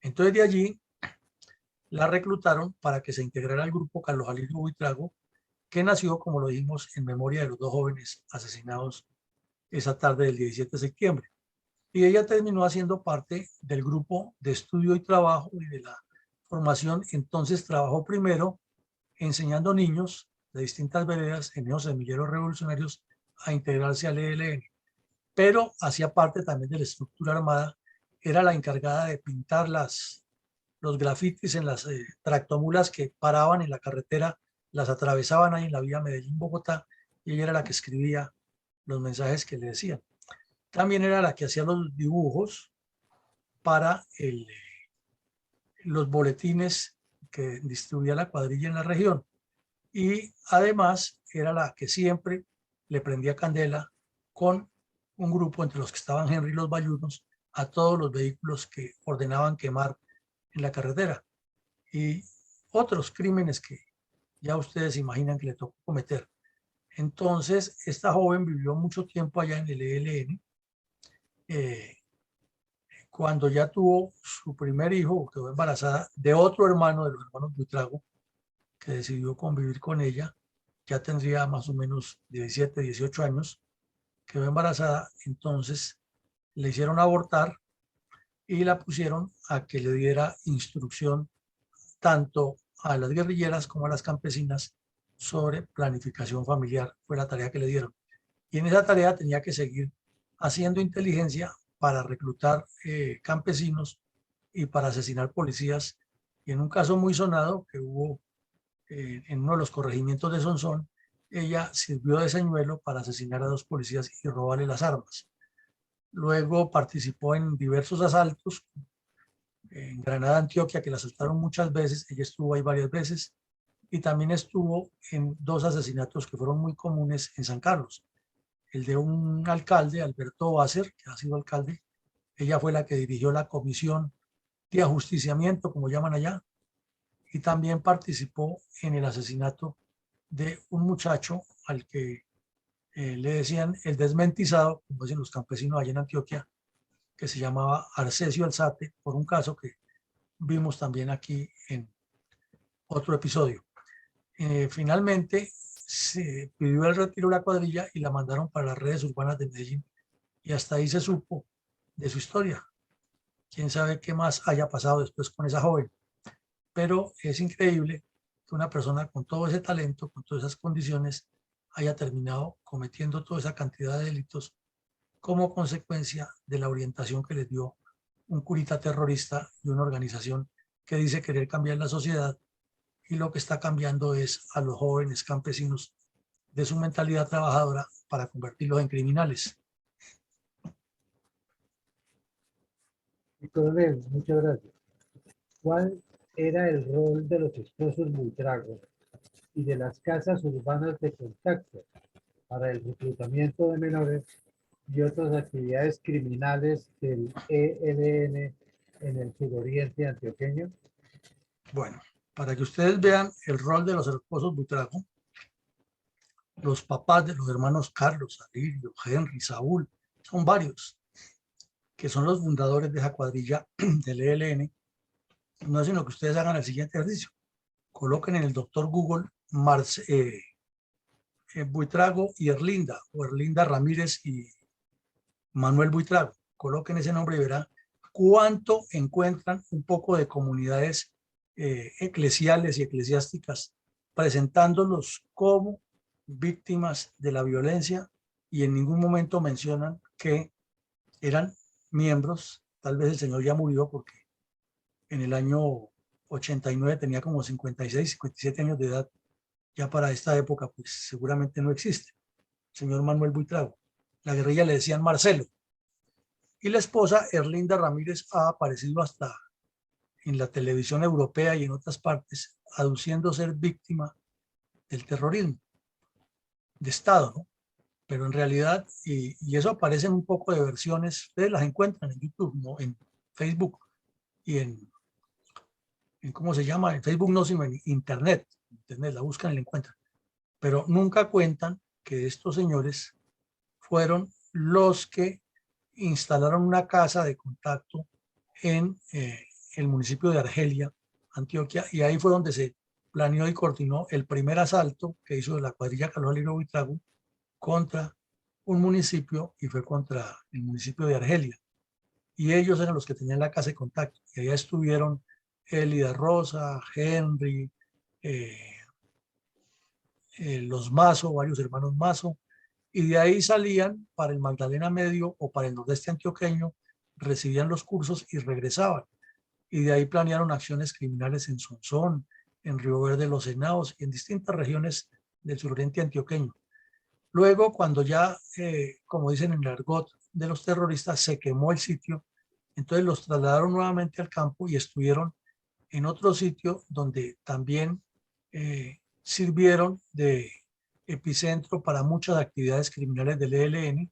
Entonces de allí la reclutaron para que se integrara al grupo Carlos Alirio Buitrago, que nació, como lo dijimos, en memoria de los dos jóvenes asesinados esa tarde del 17 de septiembre. Y ella terminó haciendo parte del grupo de estudio y trabajo y de la formación. Entonces trabajó primero enseñando niños de distintas veredas en esos semilleros revolucionarios a integrarse al ELN, pero hacía parte también de la estructura armada, era la encargada de pintar los grafitis en las tractomulas que paraban en la carretera, las atravesaban ahí en la vía Medellín-Bogotá, y ella era la que escribía los mensajes que le decían. También era la que hacía los dibujos para los boletines que distribuía la cuadrilla en la región. Y además era la que siempre le prendía candela con un grupo entre los que estaban Henry y los Bayunos, a todos los vehículos que ordenaban quemar en la carretera y otros crímenes que ya ustedes imaginan que le tocó cometer. Entonces, esta joven vivió mucho tiempo allá en el ELN. Cuando ya tuvo su primer hijo, quedó embarazada de otro hermano de los hermanos Buitrago, que decidió convivir con ella, ya tendría más o menos 17, 18 años, quedó embarazada, entonces le hicieron abortar y la pusieron a que le diera instrucción tanto a las guerrilleras como a las campesinas sobre planificación familiar. Fue la tarea que le dieron. Y en esa tarea tenía que seguir haciendo inteligencia para reclutar campesinos y para asesinar policías. Y en un caso muy sonado que hubo en uno de los corregimientos de Sonsón, ella sirvió de señuelo para asesinar a 2 policías y robarle las armas. Luego participó en diversos asaltos en Granada, Antioquia, que la asaltaron muchas veces. Ella estuvo ahí varias veces y también estuvo en 2 asesinatos que fueron muy comunes en San Carlos. El de un alcalde, Alberto Bácer, que ha sido alcalde. Ella fue la que dirigió la comisión de ajusticiamiento, como llaman allá, y también participó en el asesinato de un muchacho al que le decían el desmentizado, como dicen los campesinos allá en Antioquia, que se llamaba Arcesio Alzate, por un caso que vimos también aquí en otro episodio. Finalmente se pidió el retiro de la cuadrilla y la mandaron para las redes urbanas de Medellín y hasta ahí se supo de su historia. Quién sabe qué más haya pasado después con esa joven, pero es increíble que una persona con todo ese talento, con todas esas condiciones, haya terminado cometiendo toda esa cantidad de delitos como consecuencia de la orientación que les dio un curita terrorista y una organización que dice querer cambiar la sociedad, y lo que está cambiando es a los jóvenes campesinos de su mentalidad trabajadora para convertirlos en criminales. Coronel, muchas gracias. ¿Cuál era el rol de los esposos Buitrago y de las casas urbanas de contacto para el reclutamiento de menores y otras actividades criminales del ELN en el suroriente antioqueño? Bueno, para que ustedes vean el rol de los esposos Buitrago, los papás de los hermanos Carlos, Alirio, Henry, Saúl, son varios, que son los fundadores de esa cuadrilla del ELN. No es sino que ustedes hagan el siguiente ejercicio. Coloquen en el doctor Google Buitrago y Erlinda, o Erlinda Ramírez y Manuel Buitrago. Coloquen ese nombre y verán cuánto encuentran un poco de comunidades eclesiales y eclesiásticas presentándolos como víctimas de la violencia, y en ningún momento mencionan que eran miembros. Tal vez el señor ya murió porque en el año 89 tenía como 56, 57 años de edad. Ya para esta época pues seguramente no existe. Señor Manuel Buitrago. La guerrilla le decían Marcelo. Y la esposa Erlinda Ramírez ha aparecido hasta en la televisión europea y en otras partes, aduciendo ser víctima del terrorismo de Estado, ¿no? Pero en realidad, y eso aparece en un poco de versiones, ustedes las encuentran en YouTube, ¿no? En Facebook y en ¿cómo se llama? En Facebook no, sino en Internet. Internet la buscan y la encuentran. Pero nunca cuentan que estos señores fueron los que instalaron una casa de contacto en el municipio de Argelia, Antioquia, y ahí fue donde se planeó y coordinó el primer asalto que hizo la cuadrilla Carlos Alirio Buitrago contra un municipio, y fue contra el municipio de Argelia. Y ellos eran los que tenían la casa de contacto. Y allá estuvieron Elida Rosa, Henry, los Mazo, varios hermanos Mazo, y de ahí salían para el Magdalena Medio o para el nordeste antioqueño, recibían los cursos y regresaban. Y de ahí planearon acciones criminales en Sonsón, en Río Verde, Los Henados y en distintas regiones del suroriente antioqueño. Luego, cuando ya, como dicen en el argot de los terroristas, se quemó el sitio, entonces los trasladaron nuevamente al campo y estuvieron en otro sitio donde también sirvieron de epicentro para muchas actividades criminales del ELN,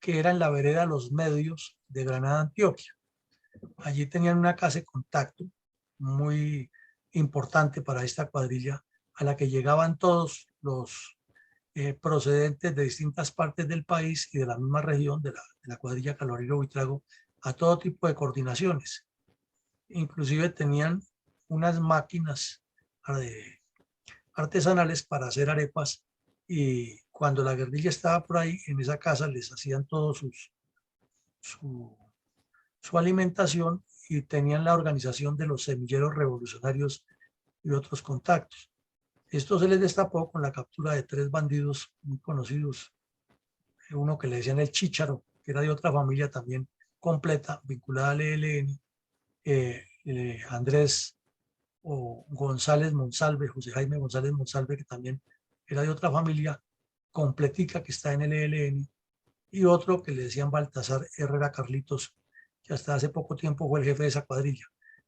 que era en la vereda Los Medios de Granada, Antioquia. Allí tenían una casa de contacto muy importante para esta cuadrilla, a la que llegaban todos los procedentes de distintas partes del país y de la misma región de la cuadrilla Calvario Buitrago, a todo tipo de coordinaciones. Inclusive tenían unas máquinas artesanales para hacer arepas, y cuando la guerrilla estaba por ahí, en esa casa les hacían todo su alimentación, y tenían la organización de los semilleros revolucionarios y otros contactos. Esto se les destapó con la captura de 3 bandidos muy conocidos. Uno que le decían el Chícharo, que era de otra familia también completa, vinculada al ELN, Andrés González Monsalve, José Jaime González Monsalve, que también era de otra familia completica que está en el ELN, y otro que le decían Baltasar Herrera Carlitos, que hasta hace poco tiempo fue el jefe de esa cuadrilla.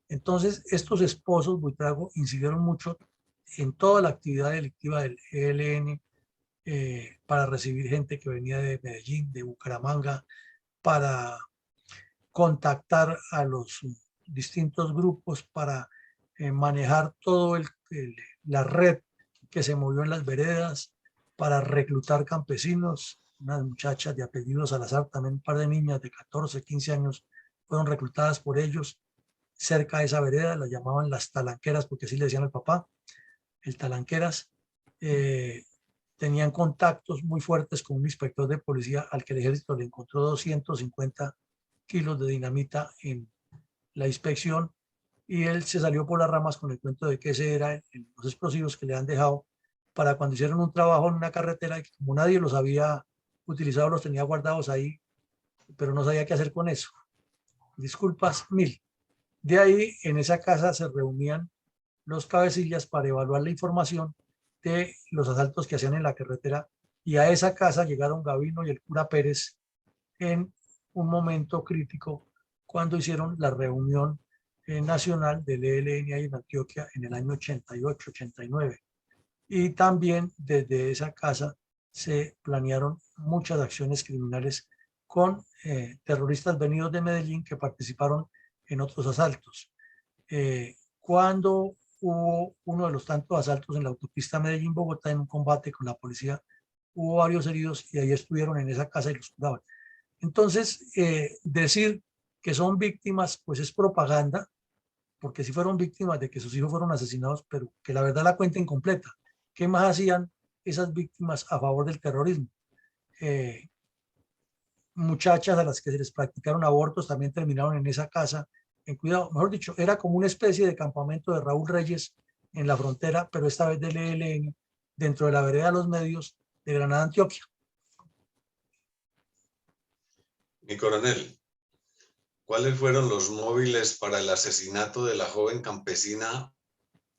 Entonces, estos esposos Buitrago incidieron mucho en toda la actividad delictiva del ELN, para recibir gente que venía de Medellín, de Bucaramanga, para contactar a los distintos grupos, para manejar todo la red que se movió en las veredas, para reclutar campesinos. Unas muchachas de apellido Salazar, también un par de niñas de 14, 15 años, fueron reclutadas por ellos cerca de esa vereda. Las llamaban las talanqueras, porque así le decían al papá, el talanqueras. Tenían contactos muy fuertes con un inspector de policía al que el ejército le encontró 250 kilos de dinamita en la inspección, y él se salió por las ramas con el cuento de que ese era los explosivos que le han dejado para cuando hicieron un trabajo en una carretera, y como nadie los había utilizado, los tenía guardados ahí, pero no sabía qué hacer con eso. Disculpas mil. De ahí, en esa casa se reunían los cabecillas para evaluar la información de los asaltos que hacían en la carretera, y a esa casa llegaron Gavino y el cura Pérez en un momento crítico, cuando hicieron la reunión nacional del ELN ahí en Antioquia en el año 88, 89. Y también desde esa casa se planearon muchas acciones criminales con terroristas venidos de Medellín que participaron en otros asaltos. Cuando hubo uno de los tantos asaltos en la autopista Medellín-Bogotá, en un combate con la policía, hubo varios heridos, y ahí estuvieron en esa casa y los curaban. Entonces, decir que son víctimas, pues es propaganda, porque si fueron víctimas de que sus hijos fueron asesinados, pero que la verdad la cuenten completa. ¿Qué más hacían esas víctimas a favor del terrorismo? Muchachas a las que se les practicaron abortos también terminaron en esa casa, en cuidado. Mejor dicho, era como una especie de campamento de Raúl Reyes en la frontera, pero esta vez del ELN, dentro de la vereda Los Medios de Granada, Antioquia. Mi coronel, ¿cuáles fueron los móviles para el asesinato de la joven campesina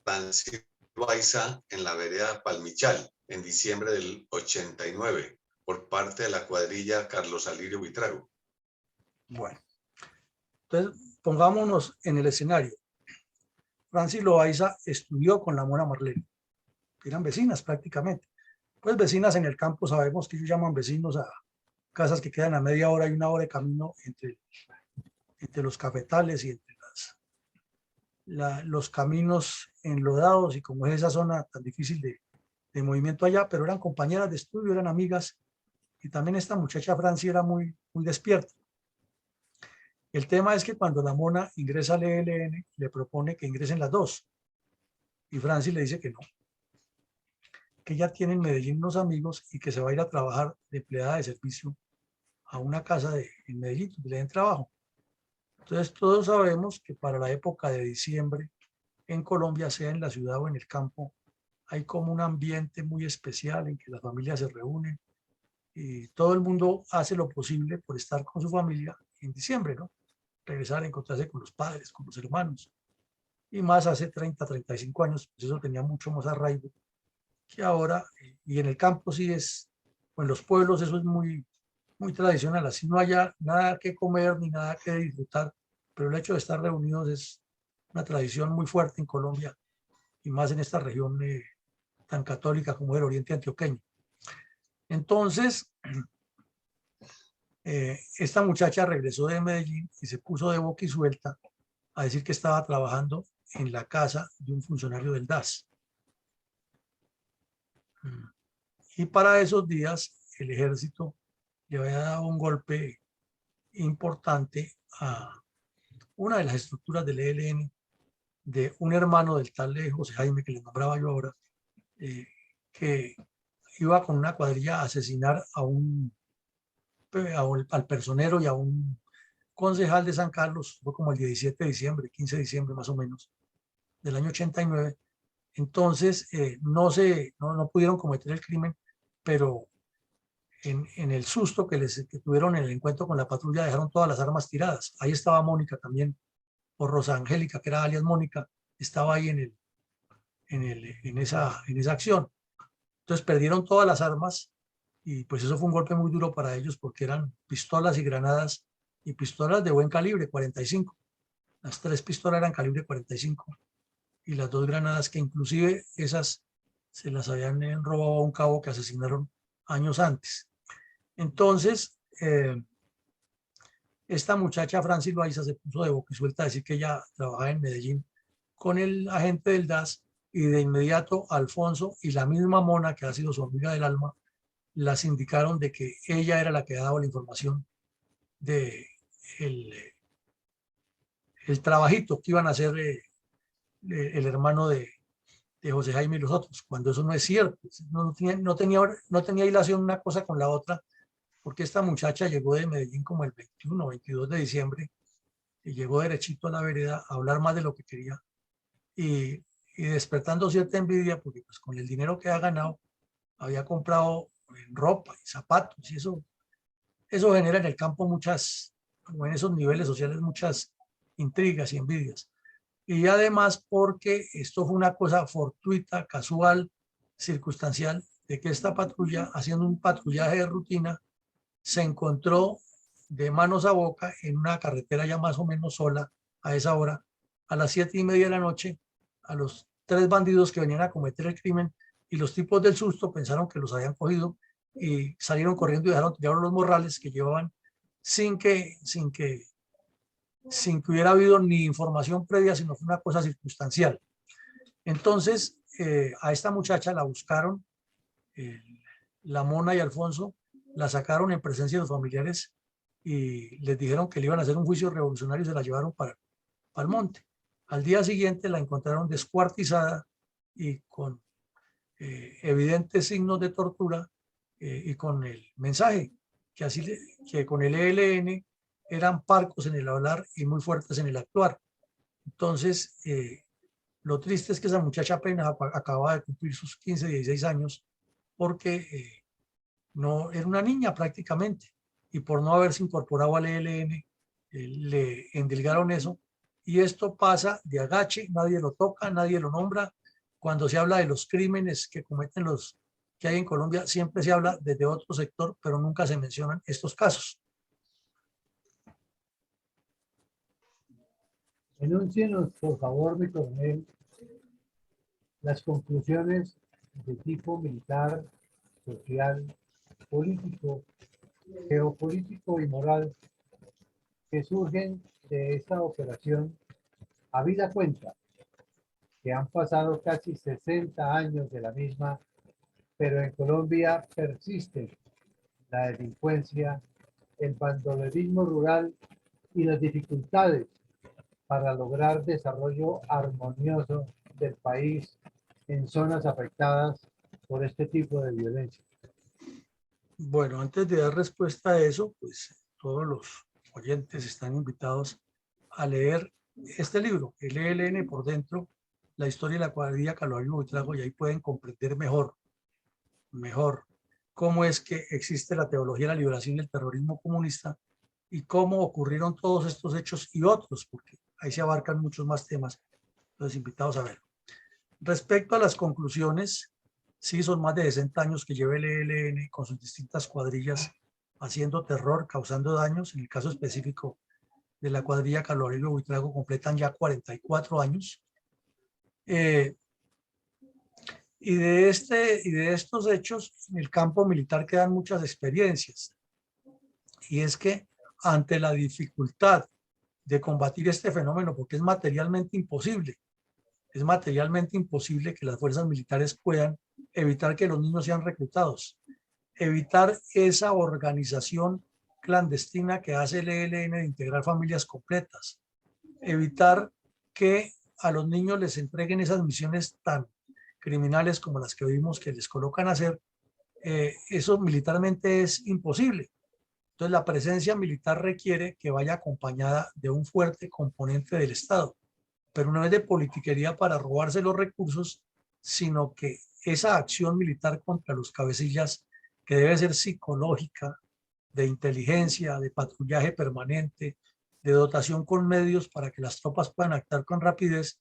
Francisco Loaiza en la vereda Palmichal en diciembre del 89 por parte de la cuadrilla Carlos Alirio Buitrago? Bueno, entonces pongámonos en el escenario. Francis Loaiza estudió con la Mona Marlene, eran vecinas prácticamente. Pues vecinas en el campo, sabemos que ellos llaman vecinos a casas que quedan a media hora y una hora de camino entre los cafetales y entre los caminos enlodados, y como es esa zona tan difícil de movimiento allá, pero eran compañeras de estudio, eran amigas, y también esta muchacha Franci era muy despierta. El tema es que cuando la Mona ingresa al ELN, le propone que ingresen las dos, y Franci le dice que no, que ella tiene en Medellín unos amigos y que se va a ir a trabajar de empleada de servicio a una casa en Medellín donde le den trabajo. Entonces todos sabemos que para la época de diciembre en Colombia, sea en la ciudad o en el campo, hay como un ambiente muy especial en que las familias se reúnen y todo el mundo hace lo posible por estar con su familia en diciembre, ¿no? Regresar a encontrarse con los padres, con los hermanos. Y más hace 30, 35 años, pues eso tenía mucho más arraigo que ahora. Y en el campo sí es, o en los pueblos eso es muy tradicional. Así no haya nada que comer ni nada que disfrutar, pero el hecho de estar reunidos es una tradición muy fuerte en Colombia, y más en esta región tan católica como el oriente antioqueño. Entonces, Esta muchacha regresó de Medellín y se puso de boca y suelta a decir que estaba trabajando en la casa de un funcionario del DAS. Y para esos días el ejército le había dado un golpe importante a una de las estructuras del ELN de un hermano del tal de José Jaime, que le nombraba yo ahora, que iba con una cuadrilla a asesinar al personero y a un concejal de San Carlos. Fue como el 17 de diciembre, 15 de diciembre más o menos, del año 89. Entonces, no pudieron cometer el crimen, pero en el susto que tuvieron en el encuentro con la patrulla, dejaron todas las armas tiradas. Ahí estaba Mónica también, o Rosa Angélica, que era alias Mónica, estaba ahí en esa acción. Entonces perdieron todas las armas y pues eso fue un golpe muy duro para ellos porque eran pistolas y granadas, y pistolas de buen calibre, 45. Las 3 pistolas eran calibre 45 y las 2 granadas, que inclusive esas se las habían robado a un cabo que asesinaron años antes. Entonces, esta muchacha Francis Loaiza se puso de boca y suelta a decir que ella trabajaba en Medellín con el agente del DAS, y de inmediato Alfonso y la misma Mona, que ha sido su amiga del alma, las indicaron de que ella era la que daba la información de el trabajito que iban a hacer el hermano de José Jaime y los otros, cuando eso no es cierto. No tenía hilación una cosa con la otra, porque esta muchacha llegó de Medellín como el 21 o 22 de diciembre y llegó derechito a la vereda a hablar más de lo que quería, y despertando cierta envidia, porque pues con el dinero que ha ganado había comprado ropa y zapatos, y eso genera en el campo muchas, como en esos niveles sociales, muchas intrigas y envidias. Y además porque esto fue una cosa fortuita, casual, circunstancial, de que esta patrulla, haciendo un patrullaje de rutina, se encontró de manos a boca en una carretera ya más o menos sola a esa hora, a las 7:30 de la noche, a los 3 bandidos que venían a cometer el crimen, y los tipos del susto pensaron que los habían cogido y salieron corriendo y dejaron tirados los morrales que llevaban, sin que hubiera habido ni información previa, sino fue una cosa circunstancial. Entonces, a esta muchacha la buscaron, eh, la Mona y Alfonso, la sacaron en presencia de los familiares y les dijeron que le iban a hacer un juicio revolucionario y se la llevaron para el monte. Al día siguiente la encontraron descuartizada y con evidentes signos de tortura, y con el mensaje que con el ELN eran parcos en el hablar y muy fuertes en el actuar. Entonces, lo triste es que esa muchacha apenas acababa de cumplir sus 15, 16 años, porque no era una niña prácticamente, y por no haberse incorporado al ELN, le endilgaron eso, y esto pasa de agache, nadie lo toca, nadie lo nombra. Cuando se habla de los crímenes que cometen los que hay en Colombia, siempre se habla desde otro sector, pero nunca se mencionan estos casos. Enúncienos, por favor, mi coronel, las conclusiones de tipo militar, social, político, geopolítico y moral que surgen de esta operación, habida cuenta que han pasado casi 60 años de la misma, pero en Colombia persiste la delincuencia, el bandolerismo rural y las dificultades para lograr desarrollo armonioso del país en zonas afectadas por este tipo de violencia. Bueno, antes de dar respuesta a eso, pues todos los oyentes están invitados a leer este libro, el ELN por dentro, la historia de la cuadrilla Calvario y Buitrago, y ahí pueden comprender mejor cómo es que existe la teología de la liberación y el terrorismo comunista, y cómo ocurrieron todos estos hechos y otros, porque ahí se abarcan muchos más temas. Los invitados a ver. Respecto a las conclusiones, sí, son más de 60 años que lleva el ELN con sus distintas cuadrillas haciendo terror, causando daños. En el caso específico de la cuadrilla Carlos Aurelio Buitrago, completan ya 44 años. Y de estos hechos, en el campo militar quedan muchas experiencias. y es que ante la dificultad de combatir este fenómeno, porque es materialmente imposible que las fuerzas militares puedan evitar que los niños sean reclutados, evitar esa organización clandestina que hace el ELN de integrar familias completas, evitar que a los niños les entreguen esas misiones tan criminales como las que vimos que les colocan a hacer. Eso militarmente es imposible. Entonces la presencia militar requiere que vaya acompañada de un fuerte componente del Estado, pero no es de politiquería para robarse los recursos, sino que esa acción militar contra los cabecillas, que debe ser psicológica, de inteligencia, de patrullaje permanente, de dotación con medios para que las tropas puedan actuar con rapidez,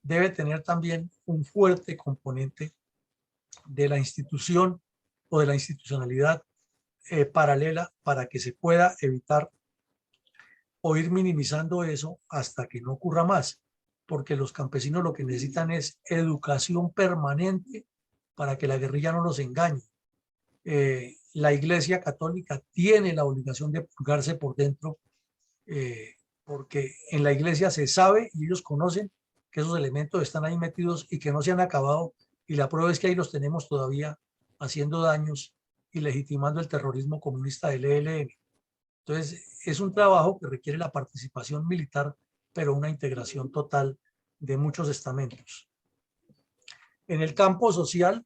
debe tener también un fuerte componente de la institución o de la institucionalidad paralela para que se pueda evitar o ir minimizando eso hasta que no ocurra más, porque los campesinos lo que necesitan es educación permanente para que la guerrilla no los engañe. La Iglesia Católica tiene la obligación de purgarse por dentro, porque en la Iglesia se sabe y ellos conocen que esos elementos están ahí metidos y que no se han acabado, y la prueba es que ahí los tenemos todavía haciendo daños y legitimando el terrorismo comunista del ELN. Entonces, es un trabajo que requiere la participación militar, pero una integración total de muchos estamentos. En el campo social,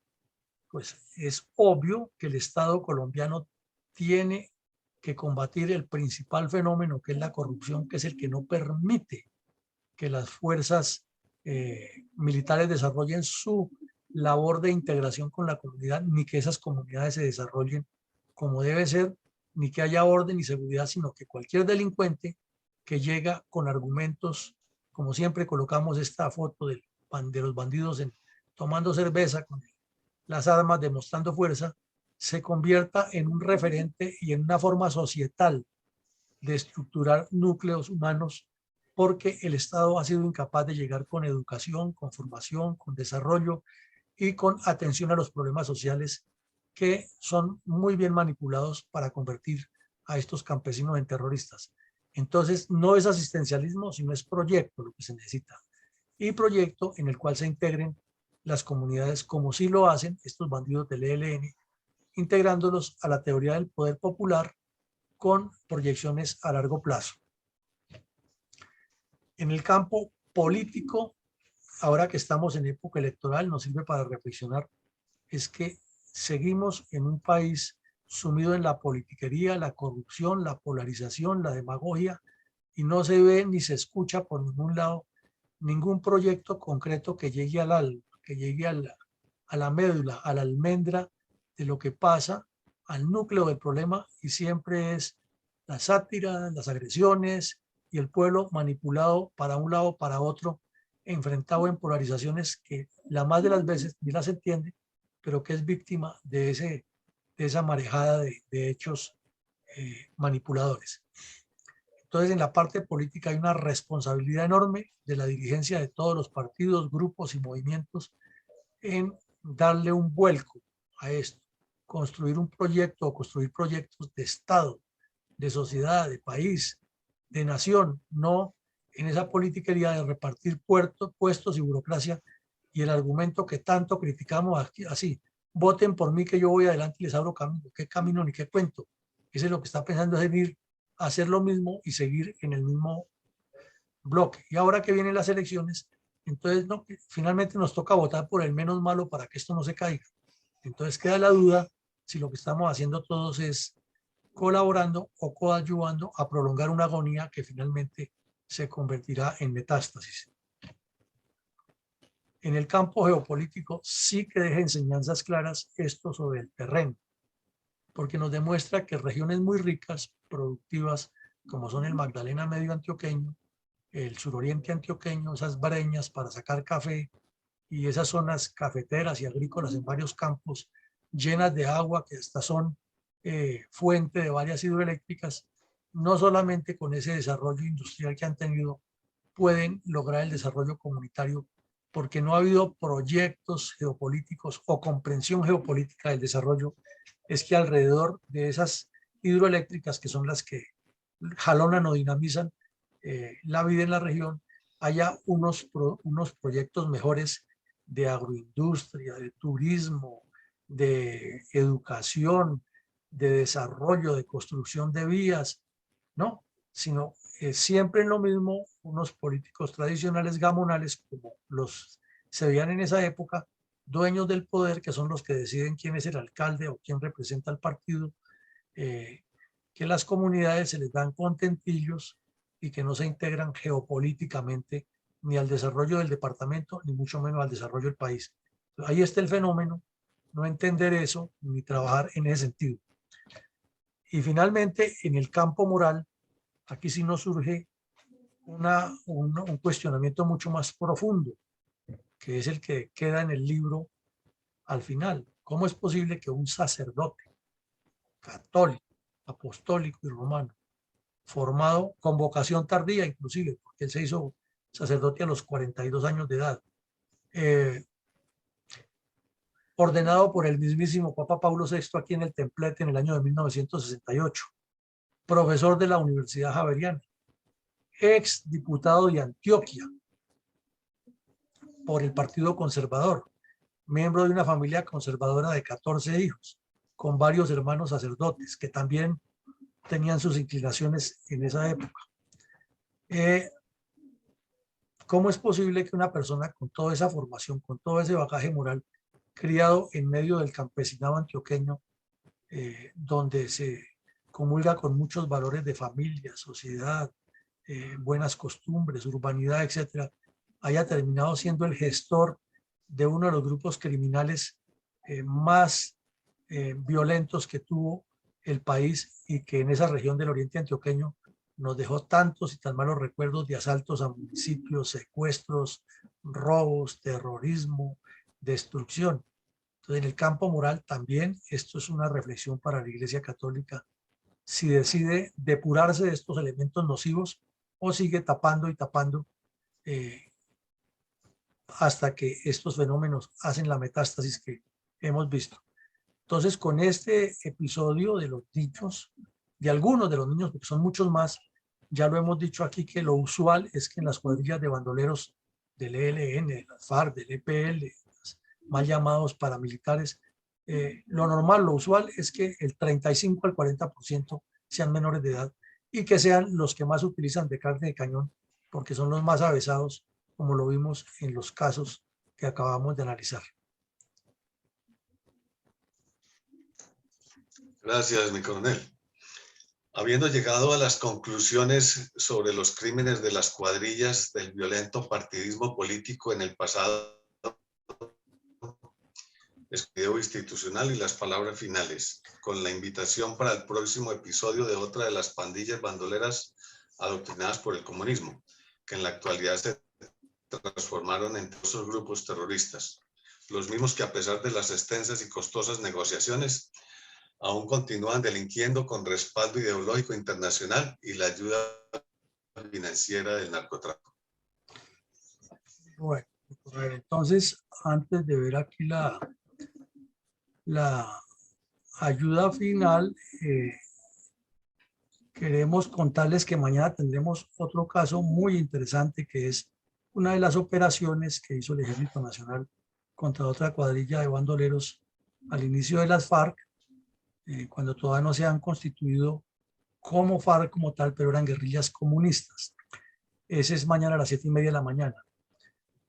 pues es obvio que el Estado colombiano tiene que combatir el principal fenómeno, que es la corrupción, que es el que no permite que las fuerzas militares desarrollen su labor de integración con la comunidad, ni que esas comunidades se desarrollen como debe ser, ni que haya orden y seguridad, sino que cualquier delincuente que llega con argumentos, como siempre colocamos esta foto de los bandidos tomando cerveza con las armas, demostrando fuerza, se convierta en un referente y en una forma societal de estructurar núcleos humanos, porque el Estado ha sido incapaz de llegar con educación, con formación, con desarrollo y con atención a los problemas sociales que son muy bien manipulados para convertir a estos campesinos en terroristas. Entonces, no es asistencialismo, sino es proyecto lo que se necesita. Y proyecto en el cual se integren las comunidades, como sí lo hacen estos bandidos del ELN, integrándolos a la teoría del poder popular con proyecciones a largo plazo. En el campo político, ahora que estamos en época electoral, nos sirve para reflexionar, es que seguimos en un país sumido en la politiquería, la corrupción, la polarización, la demagogia, y no se ve ni se escucha por ningún lado ningún proyecto concreto que llegue al alma, que llegue a la médula, a la almendra de lo que pasa, al núcleo del problema, y siempre es la sátira, las agresiones y el pueblo manipulado para un lado, para otro, enfrentado en polarizaciones que la más de las veces ni las entiende, pero que es víctima de esa marejada de hechos manipuladores. Entonces, en la parte política hay una responsabilidad enorme de la dirigencia de todos los partidos, grupos y movimientos en darle un vuelco a esto, construir un proyecto o construir proyectos de Estado, de sociedad, de país, de nación, no en esa politiquería de repartir puestos y burocracia, y el argumento que tanto criticamos aquí, así, voten por mí que yo voy adelante y les abro camino. ¿Qué camino ni qué cuento? Ese es lo que está pensando, es venir a hacer lo mismo y seguir en el mismo bloque. Y ahora que vienen las elecciones, entonces no, finalmente nos toca votar por el menos malo para que esto no se caiga. Entonces queda la duda si lo que estamos haciendo todos es colaborando o coadyuvando a prolongar una agonía que finalmente se convertirá en metástasis. En el campo geopolítico sí que deja enseñanzas claras esto sobre el terreno, porque nos demuestra que regiones muy ricas, productivas, como son el Magdalena Medio antioqueño, el suroriente antioqueño, esas breñas para sacar café y esas zonas cafeteras y agrícolas en varios campos llenas de agua que hasta son fuente de varias hidroeléctricas, no solamente con ese desarrollo industrial que han tenido pueden lograr el desarrollo comunitario, porque no ha habido proyectos geopolíticos o comprensión geopolítica del desarrollo. Es que alrededor de esas hidroeléctricas, que son las que jalonan o dinamizan la vida en la región, haya unos proyectos mejores de agroindustria, de turismo, de educación, de desarrollo, de construcción de vías, no, sino siempre en lo mismo unos políticos tradicionales gamonales como los se veían en esa época, dueños del poder, que son los que deciden quién es el alcalde o quién representa al partido, que las comunidades se les dan contentillos y que no se integran geopolíticamente ni al desarrollo del departamento, ni mucho menos al desarrollo del país. Ahí está el fenómeno, no entender eso ni trabajar en ese sentido. Y finalmente, en el campo moral, aquí sí nos surge un cuestionamiento mucho más profundo, que es el que queda en el libro al final. ¿Cómo es posible que un sacerdote católico, apostólico y romano, formado con vocación tardía inclusive, porque él se hizo sacerdote a los 42 años de edad, ordenado por el mismísimo Papa Pablo VI aquí en el Templete en el año de 1968, profesor de la Universidad Javeriana, ex diputado de Antioquia por el Partido Conservador, miembro de una familia conservadora de 14 hijos, con varios hermanos sacerdotes que también tenían sus inclinaciones en esa época. ¿Cómo es posible que una persona con toda esa formación, con todo ese bagaje moral, criado en medio del campesinado antioqueño, donde se comulga con muchos valores de familia, sociedad, buenas costumbres, urbanidad, etcétera, haya terminado siendo el gestor de uno de los grupos criminales más violentos que tuvo el país y que en esa región del oriente antioqueño nos dejó tantos y tan malos recuerdos de asaltos a municipios, secuestros, robos, terrorismo, destrucción? Entonces, en el campo moral también esto es una reflexión para la Iglesia Católica, si decide depurarse de estos elementos nocivos o sigue tapando y tapando hasta que estos fenómenos hacen la metástasis que hemos visto. Entonces, con este episodio de los dichos, de algunos de los niños, porque son muchos más, ya lo hemos dicho aquí, que lo usual es que en las cuadrillas de bandoleros del ELN, de la FARC, del EPL, mal llamados paramilitares, lo normal, lo usual es que el 35 al 40% sean menores de edad y que sean los que más utilizan de carne de cañón, porque son los más avesados, como lo vimos en los casos que acabamos de analizar. Gracias, mi coronel. Habiendo llegado a las conclusiones sobre los crímenes de las cuadrillas del violento partidismo político en el pasado, el video institucional y las palabras finales, con la invitación para el próximo episodio de otra de las pandillas bandoleras adoctrinadas por el comunismo, que en la actualidad se transformaron en esos grupos terroristas, los mismos que a pesar de las extensas y costosas negociaciones, aún continúan delinquiendo con respaldo ideológico internacional y la ayuda financiera del narcotráfico. Bueno, entonces, antes de ver aquí la ayuda final, queremos contarles que mañana tendremos otro caso muy interesante, que es una de las operaciones que hizo el Ejército Nacional contra otra cuadrilla de bandoleros al inicio de las FARC, cuando todavía no se han constituido como FARC como tal, pero eran guerrillas comunistas. Ese es mañana a las 7:30 de la mañana.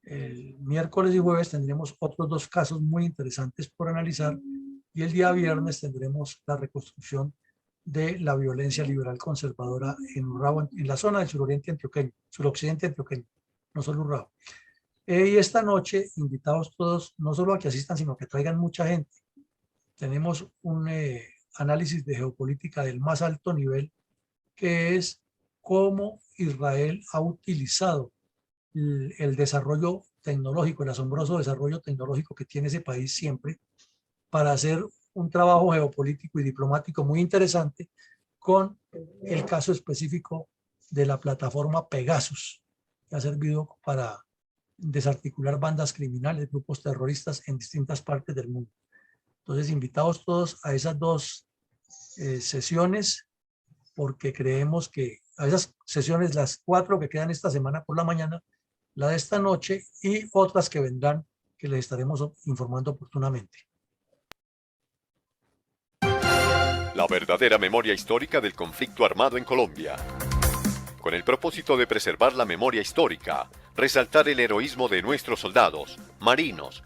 El miércoles y jueves tendremos otros dos casos muy interesantes por analizar y el día viernes tendremos la reconstrucción de la violencia liberal conservadora en Urrao, en la zona del suroriente antioqueño, suroccidente antioqueño, no solo Urrao. Y esta noche, invitados todos, no solo a que asistan, sino que traigan mucha gente. Tenemos un análisis de geopolítica del más alto nivel, que es cómo Israel ha utilizado el desarrollo tecnológico, el asombroso desarrollo tecnológico que tiene ese país siempre, para hacer un trabajo geopolítico y diplomático muy interesante con el caso específico de la plataforma Pegasus, que ha servido para desarticular bandas criminales, grupos terroristas en distintas partes del mundo. Entonces, invitados todos a esas dos sesiones, porque creemos que a esas sesiones, las 4 que quedan esta semana por la mañana, la de esta noche y otras que vendrán, que les estaremos informando oportunamente. La verdadera memoria histórica del conflicto armado en Colombia. Con el propósito de preservar la memoria histórica, resaltar el heroísmo de nuestros soldados, marinos,